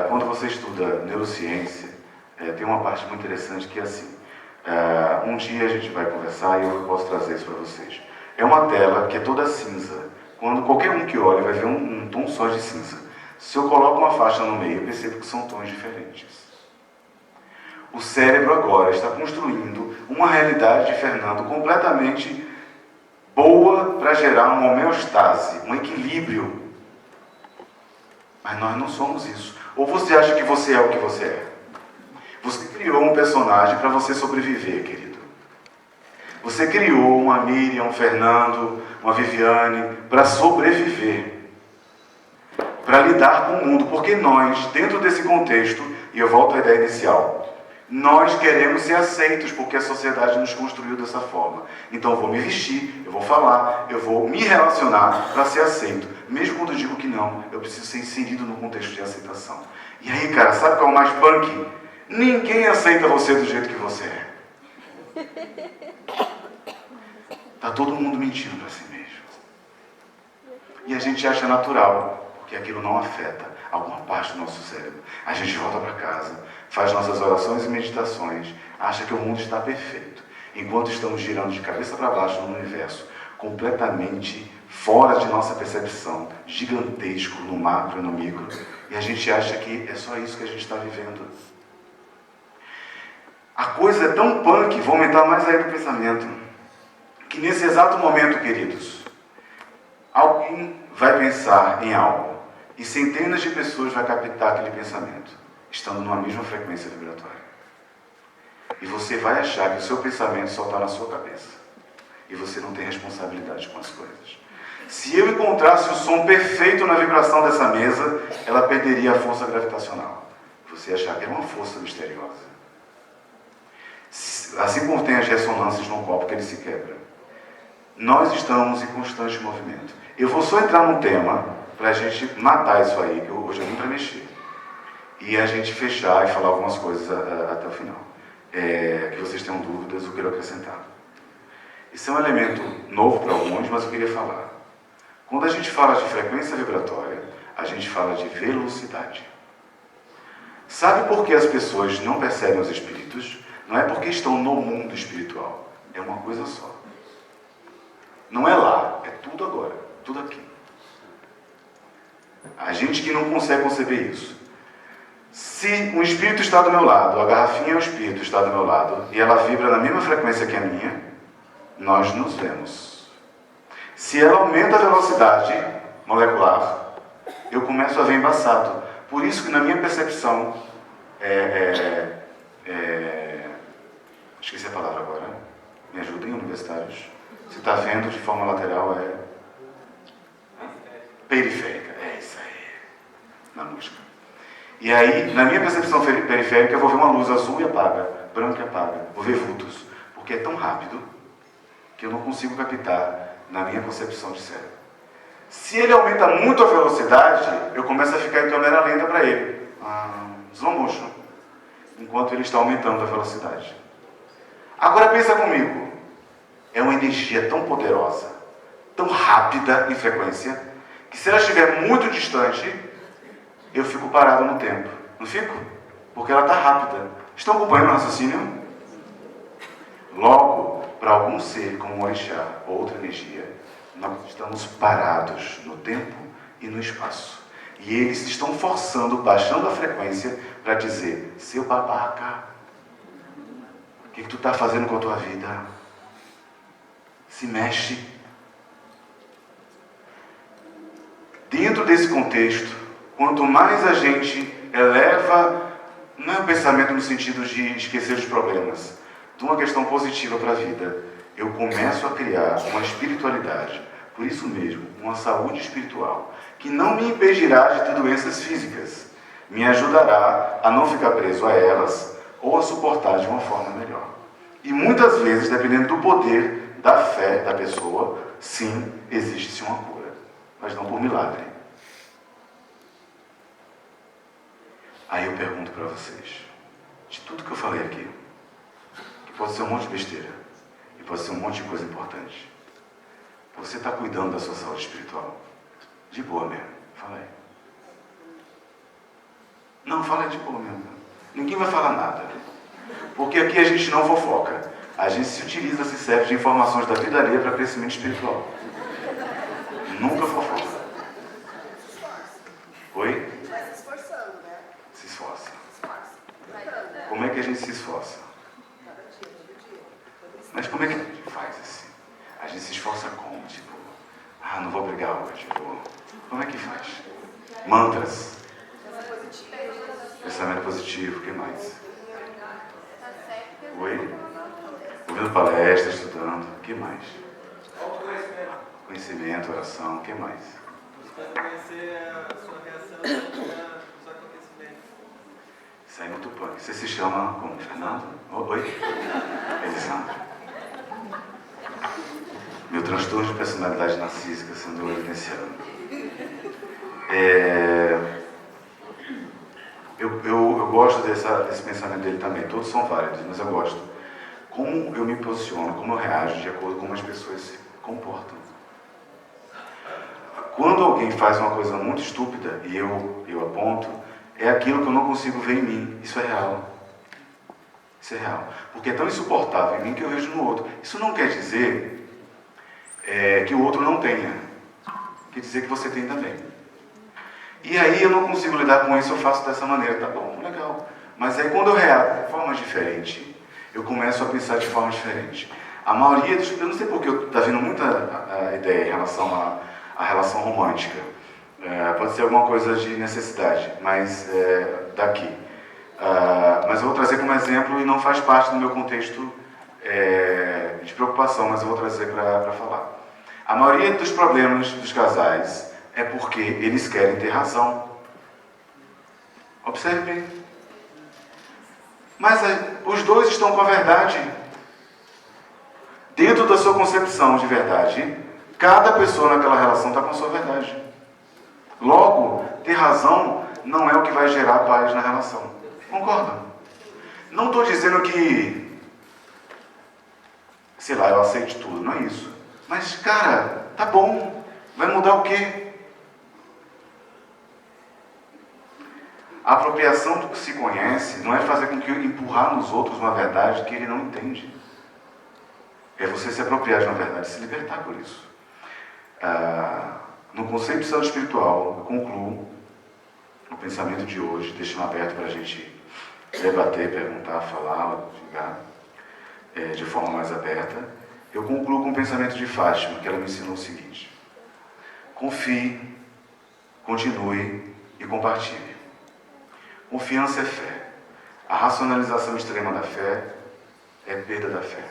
Quando você estuda neurociência, tem uma parte muito interessante que é assim. Um dia a gente vai conversar e eu posso trazer isso para vocês. É uma tela que é toda cinza. Quando qualquer um que olha vai ver um tom só de cinza. Se eu coloco uma faixa no meio, eu percebo que são tons diferentes. O cérebro agora está construindo uma realidade de Fernando completamente boa para gerar uma homeostase, um equilíbrio. Mas nós não somos isso. Ou você acha que você é o que você é? Você criou um personagem para você sobreviver, querido. Você criou uma Miriam, um Fernando, uma Viviane para sobreviver. Para lidar com o mundo. Porque nós, dentro desse contexto, e eu volto à ideia inicial, nós queremos ser aceitos porque a sociedade nos construiu dessa forma. Então eu vou me vestir, eu vou falar, eu vou me relacionar para ser aceito. Mesmo quando eu digo que não, eu preciso ser inserido no contexto de aceitação. E aí, cara, sabe qual é o mais punk? Ninguém aceita você do jeito que você é. Tá todo mundo mentindo para si mesmo. E a gente acha natural, porque aquilo não afeta alguma parte do nosso cérebro. A gente volta para casa, faz nossas orações e meditações, acha que o mundo está perfeito, enquanto estamos girando de cabeça para baixo no universo, completamente fora de nossa percepção, gigantesco no macro e no micro, e a gente acha que é só isso que a gente está vivendo. A coisa é tão punk, vou aumentar mais aí do pensamento, que nesse exato momento, queridos, alguém vai pensar em algo, e centenas de pessoas vão captar aquele pensamento, estando numa mesma frequência vibratória. E você vai achar que o seu pensamento só está na sua cabeça. E você não tem responsabilidade com as coisas. Se eu encontrasse o som perfeito na vibração dessa mesa, ela perderia a força gravitacional. Você ia achar que é uma força misteriosa. Assim como tem as ressonâncias num copo que ele se quebra. Nós estamos em constante movimento. Eu vou só entrar num tema para a gente matar isso aí, que hoje eu vim para mexer. E a gente fechar e falar algumas coisas até o final. Que vocês tenham dúvidas, eu quero acrescentar. Isso é um elemento novo para alguns, mas eu queria falar. Quando a gente fala de frequência vibratória, a gente fala de velocidade. Sabe por que as pessoas não percebem os espíritos? Não é porque estão no mundo espiritual. É uma coisa só. Não é lá, é tudo agora, tudo aqui. A gente que não consegue conceber isso. Se um espírito está do meu lado, a garrafinha é o espírito está do meu lado, e ela vibra na mesma frequência que a minha, nós nos vemos. Se ela aumenta a velocidade molecular, eu começo a ver embaçado, Por isso que na minha percepção, esqueci a palavra agora, me ajudem, universitários. Se está vendo de forma lateral, periférica, é isso aí, na música. E aí, na minha percepção periférica, eu vou ver uma luz azul e apaga, branca e apaga, vou ver vultos, porque é tão rápido que eu não consigo captar na minha concepção de cérebro. Se ele aumenta muito a velocidade, eu começo a ficar em câmera lenta para ele, slow motion, enquanto ele está aumentando a velocidade. Agora pensa comigo, é uma energia tão poderosa, tão rápida em frequência, que se ela estiver muito distante, eu fico parado no tempo. Não fico? Porque ela está rápida. Estão acompanhando o raciocínio? Logo, para algum ser como o orixá ou outra energia, nós estamos parados no tempo e no espaço. E eles estão forçando, baixando a frequência, para dizer, seu babaca, o que tu está fazendo com a tua vida? Se mexe. Dentro desse contexto, quanto mais a gente eleva, não é o pensamento no sentido de esquecer os problemas, de uma questão positiva para a vida, eu começo a criar uma espiritualidade, por isso mesmo, uma saúde espiritual, que não me impedirá de ter doenças físicas, me ajudará a não ficar preso a elas ou a suportar de uma forma melhor. E muitas vezes, dependendo do poder da fé da pessoa, sim, existe-se uma cura, mas não por milagre. Aí eu pergunto para vocês, de tudo que eu falei aqui, que pode ser um monte de besteira, e pode ser um monte de coisa importante, você está cuidando da sua saúde espiritual? De boa mesmo, fala aí. Não, fala aí de boa mesmo. Ninguém vai falar nada, porque aqui a gente não fofoca, a gente se utiliza, se serve de informações da vida alheia para crescimento espiritual. Nunca fofoca. Oi? Se esforça. Como é que a gente se esforça? Mas como é que a gente faz assim? A gente se esforça como? Tipo, não vou brigar hoje. Como é que faz? Mantras. Pensamento positivo. O que mais? Oi? Ouvindo palestra, estudando. O que mais? Conhecimento, oração. O que mais? Conhecer a sua reação dos acontecimentos. Isso aí é muito punk. Você se chama como? Fernando? Oi? Elisandro. Meu transtorno de personalidade narcísica sendo evidenciado. Eu gosto desse pensamento dele também. Todos são válidos, mas eu gosto. Como eu me posiciono, como eu reajo de acordo com como as pessoas se comportam. Quando alguém faz uma coisa muito estúpida e eu aponto, é aquilo que eu não consigo ver em mim. Isso é real. Isso é real. Porque é tão insuportável em mim que eu vejo no outro. Isso não quer dizer que o outro não tenha. Quer dizer que você tem também. E aí eu não consigo lidar com isso, eu faço dessa maneira. Tá bom, legal. Mas aí quando eu reajo de forma diferente, eu começo a pensar de forma diferente. A maioria dos... Eu não sei porque está vindo muita ideia em relação à relação romântica. Pode ser alguma coisa de necessidade, mas daqui. Mas eu vou trazer como exemplo e não faz parte do meu contexto de preocupação, mas eu vou trazer para falar. A maioria dos problemas dos casais é porque eles querem ter razão. Observe bem. Mas os dois estão com a verdade. Dentro da sua concepção de verdade, cada pessoa naquela relação está com a sua verdade. Logo, ter razão não é o que vai gerar paz na relação. Concorda? Não estou dizendo que, sei lá, eu aceite tudo, não é isso. Mas, cara, tá bom. Vai mudar o quê? A apropriação do que se conhece não é fazer com que empurrar nos outros uma verdade que ele não entende. É você se apropriar de uma verdade e se libertar por isso. No conceito de saúde espiritual, eu concluo o pensamento de hoje, deixando aberto para a gente debater, perguntar, falar, xingar, de forma mais aberta. Eu concluo com o pensamento de Fátima, que ela me ensinou o seguinte: confie, continue e compartilhe. Confiança é fé. A racionalização extrema da fé é perda da fé.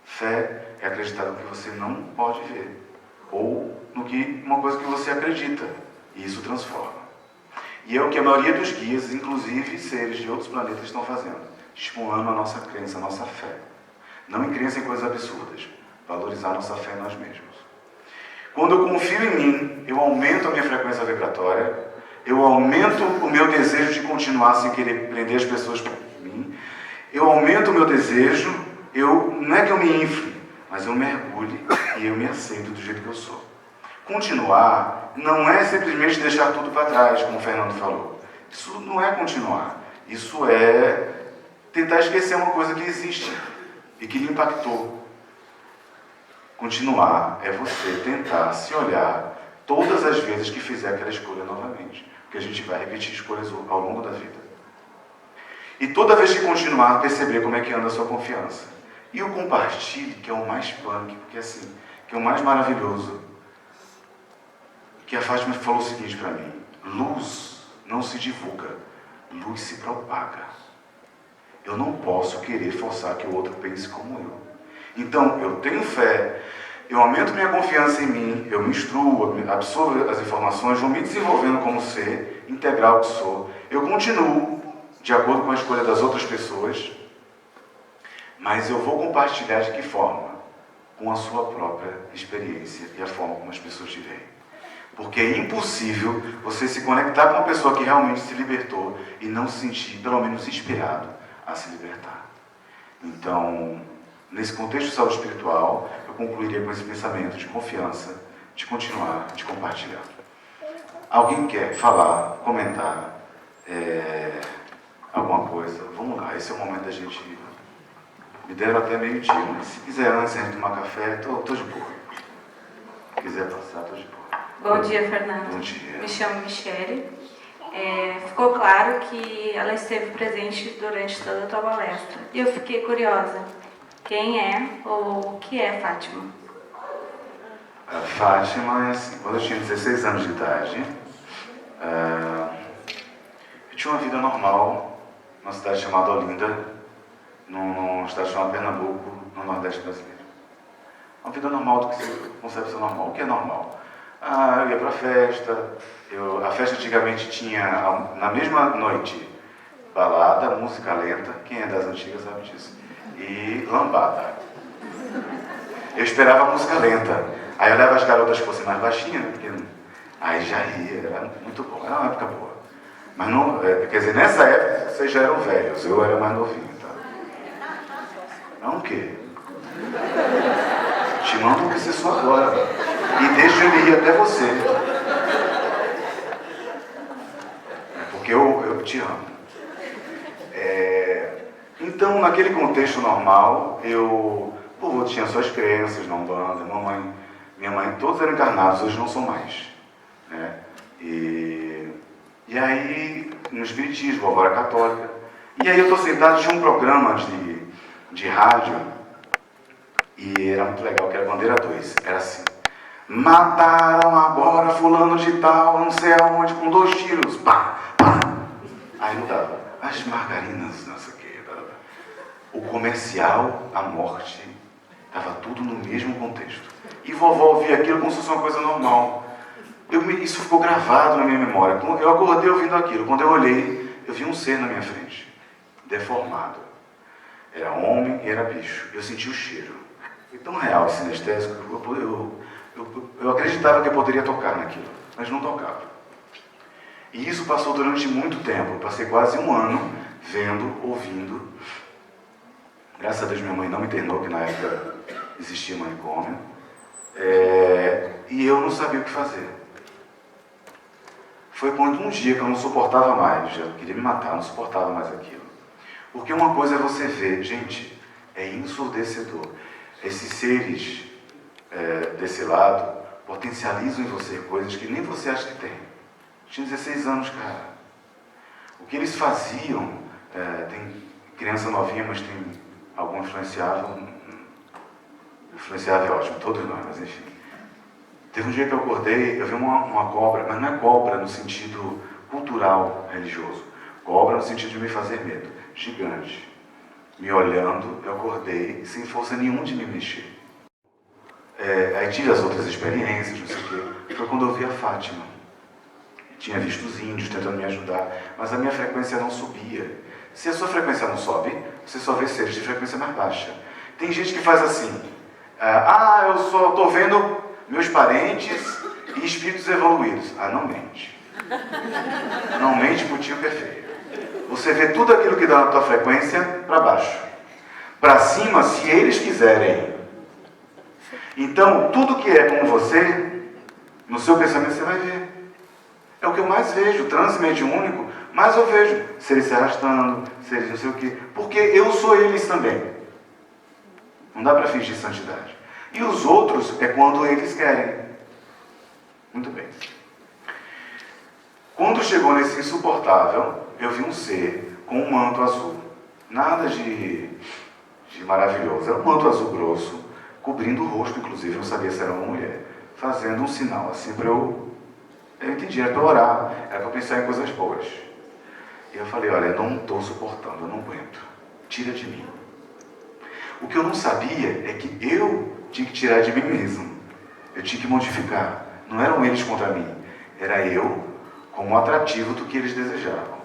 Fé é acreditar no que você não pode ver, ou no que uma coisa que você acredita, e isso transforma. E é o que a maioria dos guias, inclusive seres de outros planetas, estão fazendo, estimulando a nossa crença, a nossa fé. Não em crença em coisas absurdas, valorizar a nossa fé em nós mesmos. Quando eu confio em mim, eu aumento a minha frequência vibratória, eu aumento o meu desejo de continuar sem querer prender as pessoas por mim, eu aumento o meu desejo, não é que eu me infle, mas eu mergulho e eu me aceito do jeito que eu sou. Continuar não é simplesmente deixar tudo para trás, como o Fernando falou. Isso não é continuar. Isso é tentar esquecer uma coisa que existe e que lhe impactou. Continuar é você tentar se olhar todas as vezes que fizer aquela escolha novamente. Porque a gente vai repetir escolhas ao longo da vida. E toda vez que continuar, perceber como é que anda a sua confiança. E o compartilhe, que é o mais punk, que é o mais maravilhoso. Que a Fátima falou o seguinte para mim: luz não se divulga, luz se propaga. Eu não posso querer forçar que o outro pense como eu. Então, eu tenho fé, eu aumento minha confiança em mim, eu me instruo, absorvo as informações, vou me desenvolvendo como ser integral que sou. Eu continuo de acordo com a escolha das outras pessoas, mas eu vou compartilhar de que forma? Com a sua própria experiência e a forma como as pessoas te veem. Porque é impossível você se conectar com uma pessoa que realmente se libertou e não se sentir, pelo menos, inspirado a se libertar. Então, nesse contexto de saúde espiritual, eu concluiria com esse pensamento de confiança, de continuar, de compartilhar. Alguém quer falar, comentar alguma coisa? Vamos lá, esse é o momento da gente... Me deram até meio-dia, mas se quiser antes de tomar café, estou de boa. Se quiser passar, estou de boa. Bom dia, Fernando. Bom dia. Me chamo Michele. Ficou claro que ela esteve presente durante toda a tua palestra. E eu fiquei curiosa. Quem é ou o que é Fátima? A Fátima é assim, quando eu tinha 16 anos de idade, eu tinha uma vida normal numa cidade chamada Olinda, numa cidade chamada Pernambuco, no Nordeste brasileiro. Uma vida normal do que você concebe ser normal. O que é normal? Eu ia pra festa, a festa antigamente tinha, na mesma noite, balada, música lenta, quem é das antigas sabe disso, e lambada. Eu esperava a música lenta, aí eu olhava as garotas que fossem mais baixinhas, porque aí já ia, era muito bom, era uma época boa. Mas não, quer dizer, nessa época vocês já eram velhos, eu era mais novinho, tá? Não o quê? Te mando que você só agora. E deixa ele ir até você. Porque eu te amo. Então, naquele contexto normal, o povo tinha suas crenças na Umbanda, minha mãe, todos eram encarnados, hoje não são mais. Né? E aí, no Espiritismo, vovó era católica. E aí eu estou sentado, tinha um programa de rádio, e era muito legal, que era Bandeira 2, era assim: mataram agora fulano de tal, não sei aonde, com 2 tiros, pá, pá. Aí mudava, as margarinas, não sei o que, o comercial, a morte, estava tudo no mesmo contexto. E vovó ouvia aquilo como se fosse uma coisa normal. Isso ficou gravado na minha memória. Eu acordei ouvindo aquilo, quando eu olhei, eu vi um ser na minha frente, deformado. Era homem e era bicho, eu senti o cheiro. Foi tão real esse sinestésico, eu acreditava que eu poderia tocar naquilo, mas não tocava. E isso passou durante muito tempo. Eu passei quase 1 ano vendo, ouvindo. Graças a Deus minha mãe não me internou, que na época existia manicômio. E eu não sabia o que fazer. Foi quando um dia que eu não suportava mais, já queria me matar, não suportava mais aquilo. Porque uma coisa é você ver, gente, é ensurdecedor. Esses seres desse lado potencializam em você coisas que nem você acha que tem. Eu tinha 16 anos, cara. O que eles faziam, tem criança novinha, mas tem algum influenciável. Influenciável é ótimo, todos nós, mas enfim. Teve um dia que eu acordei, eu vi uma cobra, mas não é cobra no sentido cultural, religioso. Cobra no sentido de me fazer medo. Gigante. Me olhando, eu acordei sem força nenhuma de me mexer. Aí tive as outras experiências, não sei o quê. Foi quando eu vi a Fátima. Tinha visto os índios tentando me ajudar, mas a minha frequência não subia. Se a sua frequência não sobe, você só vê seres de frequência mais baixa. Tem gente que faz assim, eu só estou vendo meus parentes e espíritos evoluídos. Não mente. Não mente pro tio que é feio. Você vê tudo aquilo que dá na tua frequência para baixo. Para cima, se eles quiserem. Então, tudo que é com você, no seu pensamento você vai ver. É o que eu mais vejo, transe mediúnico, mas eu vejo seres se arrastando, seres não sei o quê, porque eu sou eles também. Não dá para fingir santidade. E os outros é quando eles querem. Muito bem. Quando chegou nesse insuportável, eu vi um ser com um manto azul. Nada de maravilhoso. Era um manto azul grosso, cobrindo o rosto, inclusive, não sabia se era uma mulher, fazendo um sinal assim para eu entendi, era para orar, era para pensar em coisas boas. E eu falei, olha, eu não estou suportando, eu não aguento, tira de mim. O que eu não sabia é que eu tinha que tirar de mim mesmo, eu tinha que modificar. Não eram eles contra mim, era eu como atrativo do que eles desejavam.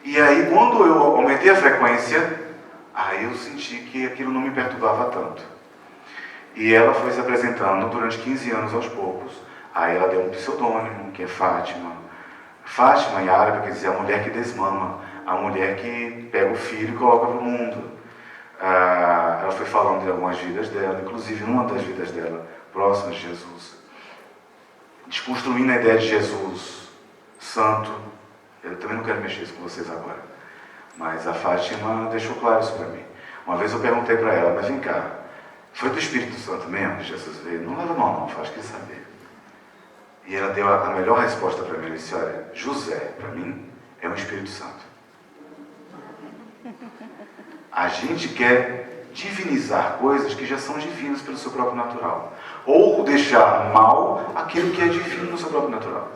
E aí, quando eu aumentei a frequência, aí eu senti que aquilo não me perturbava tanto. E ela foi se apresentando durante 15 anos aos poucos. Aí ela deu um pseudônimo, que é Fátima. Fátima, em árabe, quer dizer a mulher que desmama, a mulher que pega o filho e coloca para o mundo. Ela foi falando de algumas vidas dela, inclusive numa das vidas dela, próxima de Jesus. Desconstruindo a ideia de Jesus santo. Eu também não quero mexer isso com vocês agora. Mas a Fátima deixou claro isso para mim. Uma vez eu perguntei para ela, mas vem cá, foi do Espírito Santo mesmo que Jesus veio? Não leva mal não, faz que saber. E ela deu a melhor resposta para mim. Ela disse, olha, José, para mim, é um Espírito Santo. A gente quer divinizar coisas que já são divinas pelo seu próprio natural. Ou deixar mal aquilo que é divino no seu próprio natural.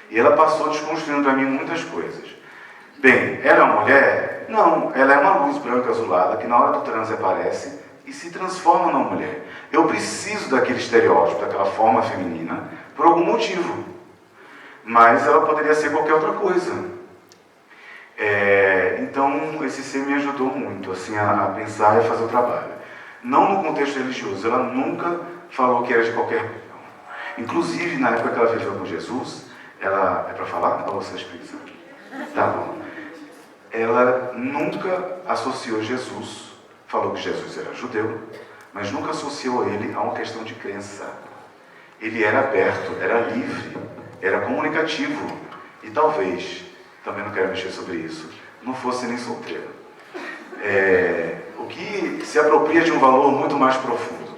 E ela passou desconstruindo para mim muitas coisas. Bem, ela é uma mulher? Não, ela é uma luz branca azulada que na hora do transe aparece e se transforma numa mulher. Eu preciso daquele estereótipo, daquela forma feminina, por algum motivo. Mas ela poderia ser qualquer outra coisa. Então, esse ser me ajudou muito assim, a pensar e a fazer o trabalho. Não no contexto religioso, ela nunca falou que era de qualquer religião. Inclusive, na época que ela viveu com Jesus, ela... É para falar? Ou você explica? Tá bom. Ela nunca associou Jesus, falou que Jesus era judeu, mas nunca associou ele a uma questão de crença. Ele era aberto, era livre, era comunicativo. E talvez, também não quero mexer sobre isso, não fosse nem solteiro. O que se apropria de um valor muito mais profundo.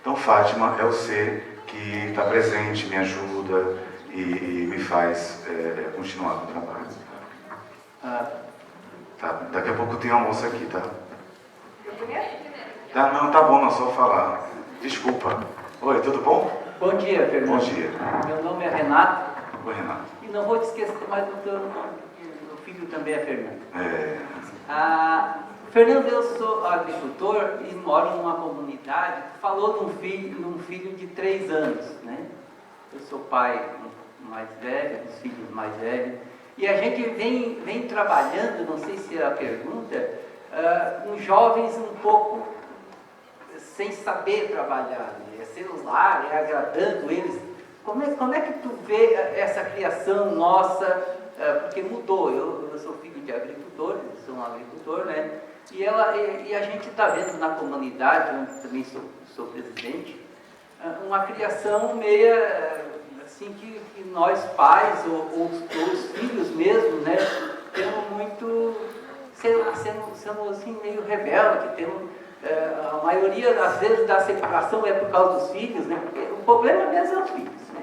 Então Fátima é o ser que está presente, me ajuda e me faz continuar com o trabalho. Tá, daqui a pouco tem almoço aqui, tá? Não, tá bom, não, só falar. Desculpa. Oi, tudo bom? Bom dia, Fernando. Bom dia. Meu nome é Renato. Oi, Renato. E não vou te esquecer mais do teu nome. Meu filho também é Fernando. Fernando, eu sou agricultor e moro numa comunidade. Tu falou num filho de 3 anos, né? Eu sou pai mais velho, dos filhos mais velhos. E a gente vem trabalhando, não sei se é a pergunta, com jovens um pouco sem saber trabalhar, né? É celular, é agradando eles. Como é que tu vê essa criação nossa? Porque mudou, eu sou filho de agricultor, sou um agricultor, né? E a gente está vendo na comunidade, onde também sou presidente, uma criação meia assim que nós pais ou os filhos mesmo, né, temos muito, sendo assim meio rebelde, temos a maioria das vezes da separação é por causa dos filhos, né, porque o problema mesmo é os filhos, né.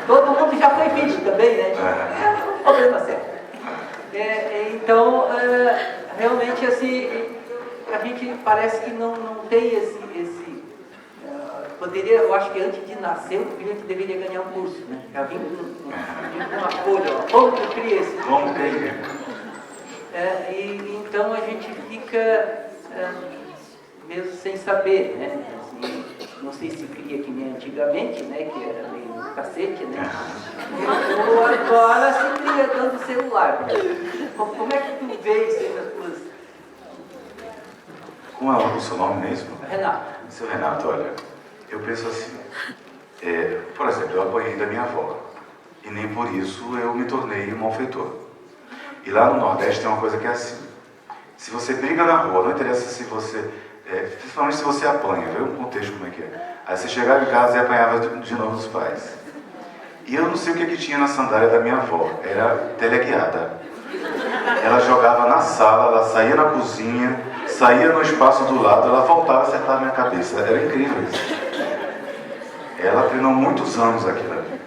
Todo mundo já foi filho também, né, é um problema sério. Então, realmente assim, a gente parece que não tem esse poderia, eu acho que antes de nascer, o filho deveria ganhar um curso, né? Já vim com uma folha, ó, como que eu cria esse filho? Como cria? E então a gente fica mesmo sem saber, né? Assim, não sei se cria que nem antigamente, né? Que era meio cacete, né? Ou agora se cria dando celular. Como é que tu vê isso aí nas tuas... Como é o seu nome mesmo? Renato. Seu Renato, olha, eu penso assim, por exemplo, eu apanhei da minha avó, e nem por isso eu me tornei um malfeitor. E lá no Nordeste tem uma coisa que é assim, se você briga na rua, não interessa se você, principalmente se você apanha, vê o contexto como é que é. Aí você chegava em casa e apanhava de novo dos pais. E eu não sei o que tinha na sandália da minha avó, era teleguiada. Ela jogava na sala, ela saía na cozinha, saía no espaço do lado, ela voltava a acertar a minha cabeça. Era incrível isso. Ela treinou muitos anos aquilo ali.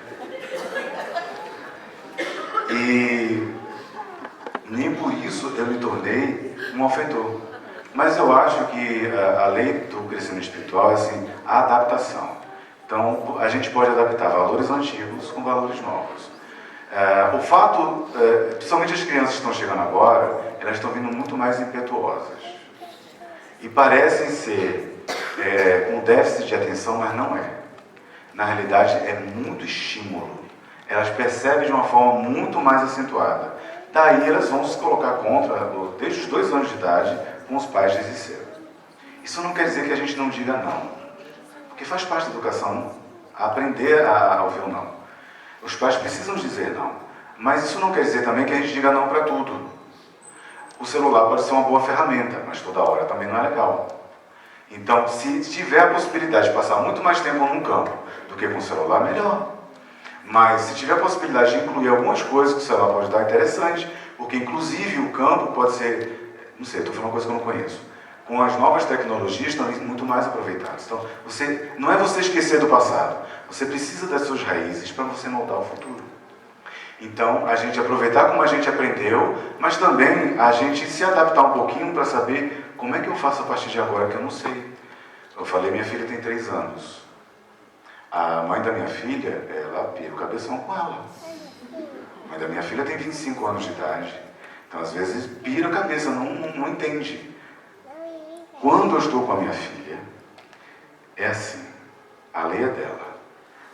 E nem por isso eu me tornei um malfeitor. Mas eu acho que a lei do crescimento espiritual é assim, a adaptação. Então, a gente pode adaptar valores antigos com valores novos. O fato, principalmente as crianças que estão chegando agora, elas estão vindo muito mais impetuosas. E parecem ser com déficit de atenção, mas não é. Na realidade, é muito estímulo. Elas percebem de uma forma muito mais acentuada. Daí elas vão se colocar contra, desde os 2 anos de idade, com os pais desde cedo. Isso não quer dizer que a gente não diga não. Porque faz parte da educação aprender a ouvir o não. Os pais precisam dizer não. Mas isso não quer dizer também que a gente diga não para tudo. O celular pode ser uma boa ferramenta, mas toda hora também não é legal. Então, se tiver a possibilidade de passar muito mais tempo num campo do que com o celular, melhor. Mas se tiver a possibilidade de incluir algumas coisas que o celular pode dar, interessante. Porque, inclusive, o campo pode ser... Não sei, estou falando uma coisa que eu não conheço. Com as novas tecnologias estão muito mais aproveitadas. Então, não é você esquecer do passado. Você precisa das suas raízes para você moldar o futuro. Então, a gente aproveitar como a gente aprendeu, mas também a gente se adaptar um pouquinho para saber como é que eu faço a partir de agora, que eu não sei. Eu falei, minha filha tem 3 anos. A mãe da minha filha, ela pira o cabeção com ela. A mãe da minha filha tem 25 anos de idade. Então, às vezes, pira a cabeça, não entende. Quando eu estou com a minha filha, é assim, a lei é dela.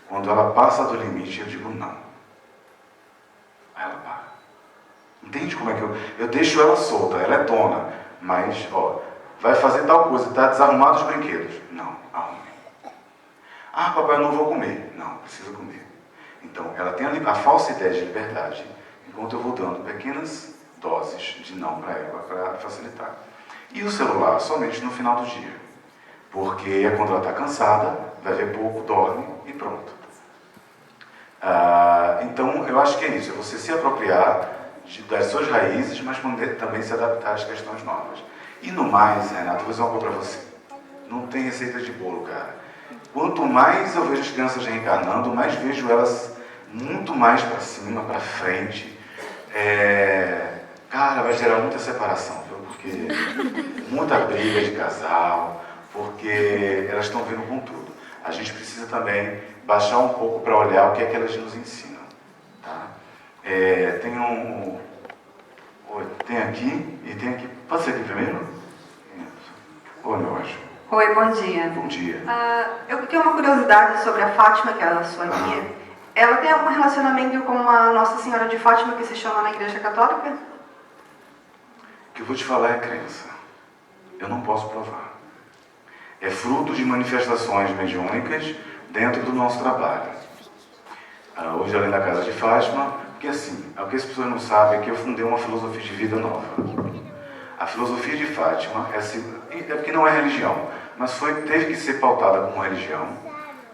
Quando ela passa do limite, eu digo não. Aí ela para. Entende como é que eu deixo ela solta, ela é dona, mas, vai fazer tal coisa, está desarrumado os brinquedos. Não, arrume. Ah, papai, eu não vou comer. Não, precisa comer. Então, ela tem a falsa ideia de liberdade, enquanto eu vou dando pequenas doses de não para ela, para facilitar. E o celular somente no final do dia. Porque quando ela está cansada, vai ver pouco, dorme e pronto. Então, eu acho que é isso. É você se apropriar das suas raízes, mas também se adaptar às questões novas. E no mais, Renato, vou dizer uma coisa para você. Não tem receita de bolo, cara. Quanto mais eu vejo as crianças reencarnando, mais vejo elas muito mais para cima, para frente. Cara, vai gerar muita separação, viu? Porque muita briga de casal, porque elas estão vindo com tudo. A gente precisa também baixar um pouco para olhar o que é que elas nos ensinam. Tá? Tem aqui e tem aqui. Pode ser aqui primeiro? Oi, meu anjo. Oi, bom dia. Bom dia. Eu tenho uma curiosidade sobre a Fátima, que é a sua guia. Ela tem algum relacionamento com a Nossa Senhora de Fátima que se chama na Igreja Católica? O que eu vou te falar é crença. Eu não posso provar. É fruto de manifestações mediúnicas dentro do nosso trabalho. Hoje, além da Casa de Fátima, porque assim, o que as pessoas não sabem é que eu fundei uma filosofia de vida nova. A filosofia de Fátima é porque não é religião, mas teve que ser pautada como religião.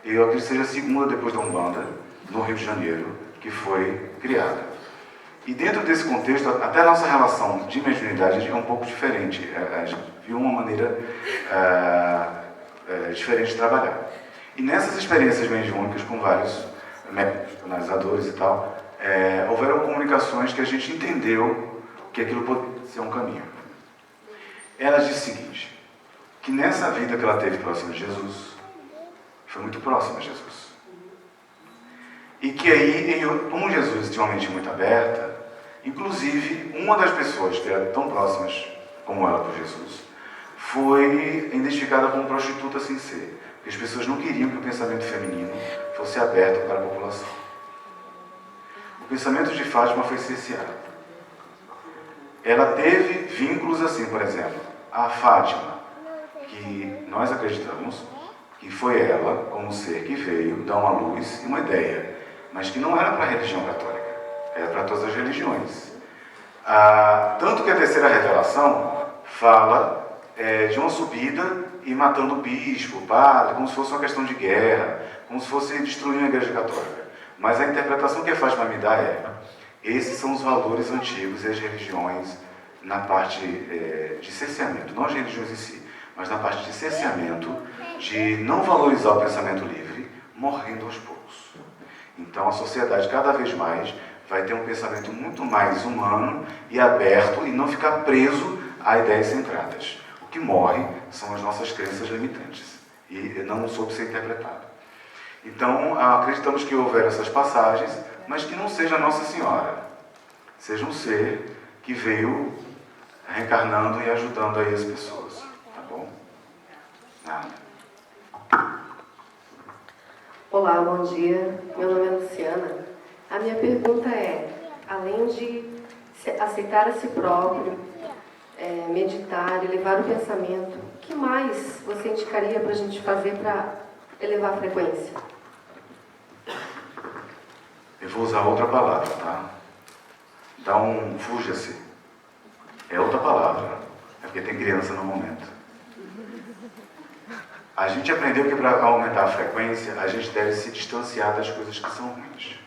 E eu acredito que seja a segunda depois da Umbanda, no Rio de Janeiro, que foi criada. E dentro desse contexto, até a nossa relação de mediunidade é um pouco diferente. A gente viu uma maneira diferente de trabalhar. E nessas experiências mediúnicas com vários analisadores e tal, houveram comunicações que a gente entendeu que aquilo poderia ser um caminho. Ela disse o seguinte, que nessa vida que ela teve próxima de Jesus, foi muito próxima a Jesus. E que aí, como Jesus tinha uma mente muito aberta, inclusive uma das pessoas que eram tão próximas como ela por Jesus, foi identificada como prostituta sem ser, porque as pessoas não queriam que o pensamento feminino fosse aberto para a população. O pensamento de Fátima foi cerceado. Ela teve vínculos assim, por exemplo, a Fátima, que nós acreditamos que foi ela, como ser que veio, dar uma luz e uma ideia, mas que não era para a religião católica, era para todas as religiões. Tanto que a terceira revelação fala de uma subida e matando o bispo, o padre, como se fosse uma questão de guerra, como se fosse destruir a Igreja Católica. Mas a interpretação que a Fátima me dá esses são os valores antigos e as religiões na parte de cerceamento, não as religiões em si, mas na parte de cerceamento, de não valorizar o pensamento livre, morrendo aos poucos. Então a sociedade cada vez mais vai ter um pensamento muito mais humano e aberto e não ficar preso a ideias centradas. O que morre são as nossas crenças limitantes e não soube ser interpretado. Então acreditamos que houveram essas passagens, mas que não seja Nossa Senhora, seja um ser que veio reencarnando e ajudando aí as pessoas, tá bom? Nada. Olá, bom dia. Meu nome é Luciana. A minha pergunta é, além de aceitar a si próprio, meditar, elevar o pensamento, o que mais você indicaria para a gente fazer para elevar a frequência? Eu vou usar outra palavra, tá? Fuja-se. É outra palavra. É porque tem criança no momento. A gente aprendeu que para aumentar a frequência, a gente deve se distanciar das coisas que são ruins.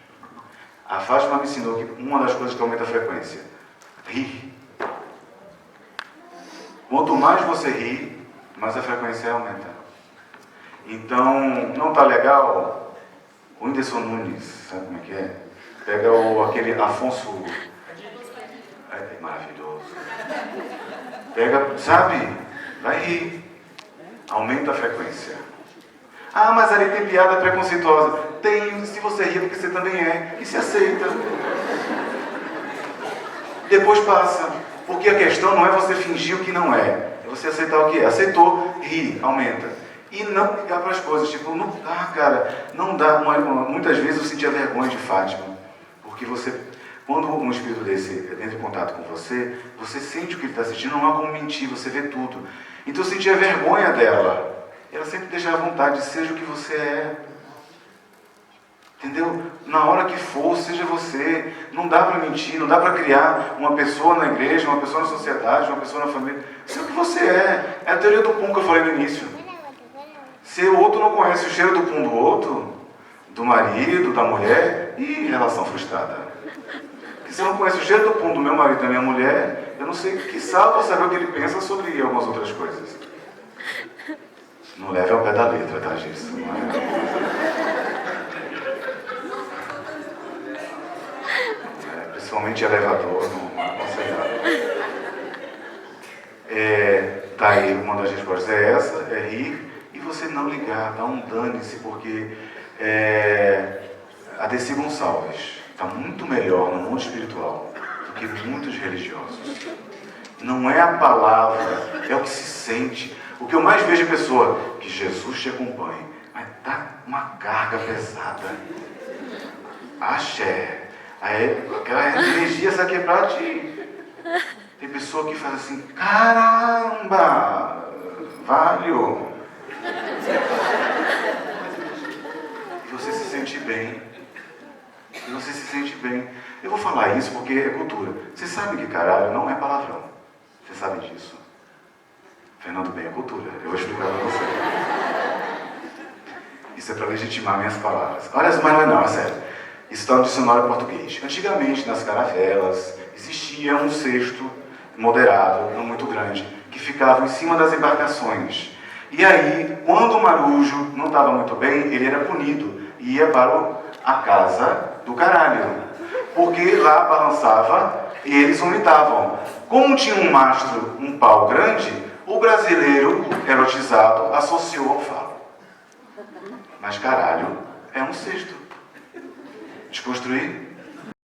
A Fátima me ensinou que uma das coisas que aumenta a frequência, rir. Quanto mais você ri, mais a frequência aumenta. Então, não está legal? O Whindersson Nunes, sabe como é que é? Pega aquele Afonso... É maravilhoso. Pega, sabe? Vai rir. Aumenta a frequência. Ah, mas ali tem piada preconceituosa. Tem, se você rir, porque você também é. E se aceita. Depois passa. Porque a questão não é você fingir o que não é. É você aceitar o que é. Aceitou, ri, aumenta. E não ligar para as coisas. Tipo, não dá, cara. Não dá. Muitas vezes eu sentia vergonha de Fátima. Porque quando um espírito desse entra em contato com você, você sente o que ele está sentindo. Não há como mentir, você vê tudo. Então eu sentia vergonha dela. Ela sempre deixa à vontade, seja o que você é. Entendeu? Na hora que for, seja você. Não dá para mentir, não dá para criar uma pessoa na igreja, uma pessoa na sociedade, uma pessoa na família. Seja o que você é. É a teoria do pum que eu falei no início. Se o outro não conhece o cheiro do pum do outro, do marido, da mulher, e relação frustrada. Porque se eu não conheço o cheiro do pum do meu marido e da minha mulher, eu não sei que salvo vou saber o que ele pensa sobre algumas outras coisas. Não leve ao pé da letra, tá, gente? Não principalmente elevador, não é aconselhável. Tá aí, uma das respostas é essa, é rir e você não ligar, dá um dane-se, porque a Desi Gonçalves está muito melhor no mundo espiritual do que muitos religiosos. Não é a palavra, é o que se sente. O que eu mais vejo é pessoa, que Jesus te acompanhe, mas tá uma carga pesada. Axé. Aí, aquela energia, essa quebrar de... Tem pessoa que faz assim, caramba, valho. E você se sente bem. E você se sente bem. Eu vou falar isso porque é cultura. Você sabe que caralho não é palavrão. Você sabe disso. Fernando, bem, é cultura. Eu vou explicar para você. Isso é para legitimar minhas palavras. Olha, mas não, é sério. Isso está no dicionário português. Antigamente, nas caravelas, existia um cesto moderado, não muito grande, que ficava em cima das embarcações. E aí, quando o marujo não estava muito bem, ele era punido e ia para a casa do caralho. Porque lá balançava e eles vomitavam. Como tinha um mastro, um pau grande, o brasileiro erotizado associou ao falo. Mas caralho, é um cesto. Desconstruir?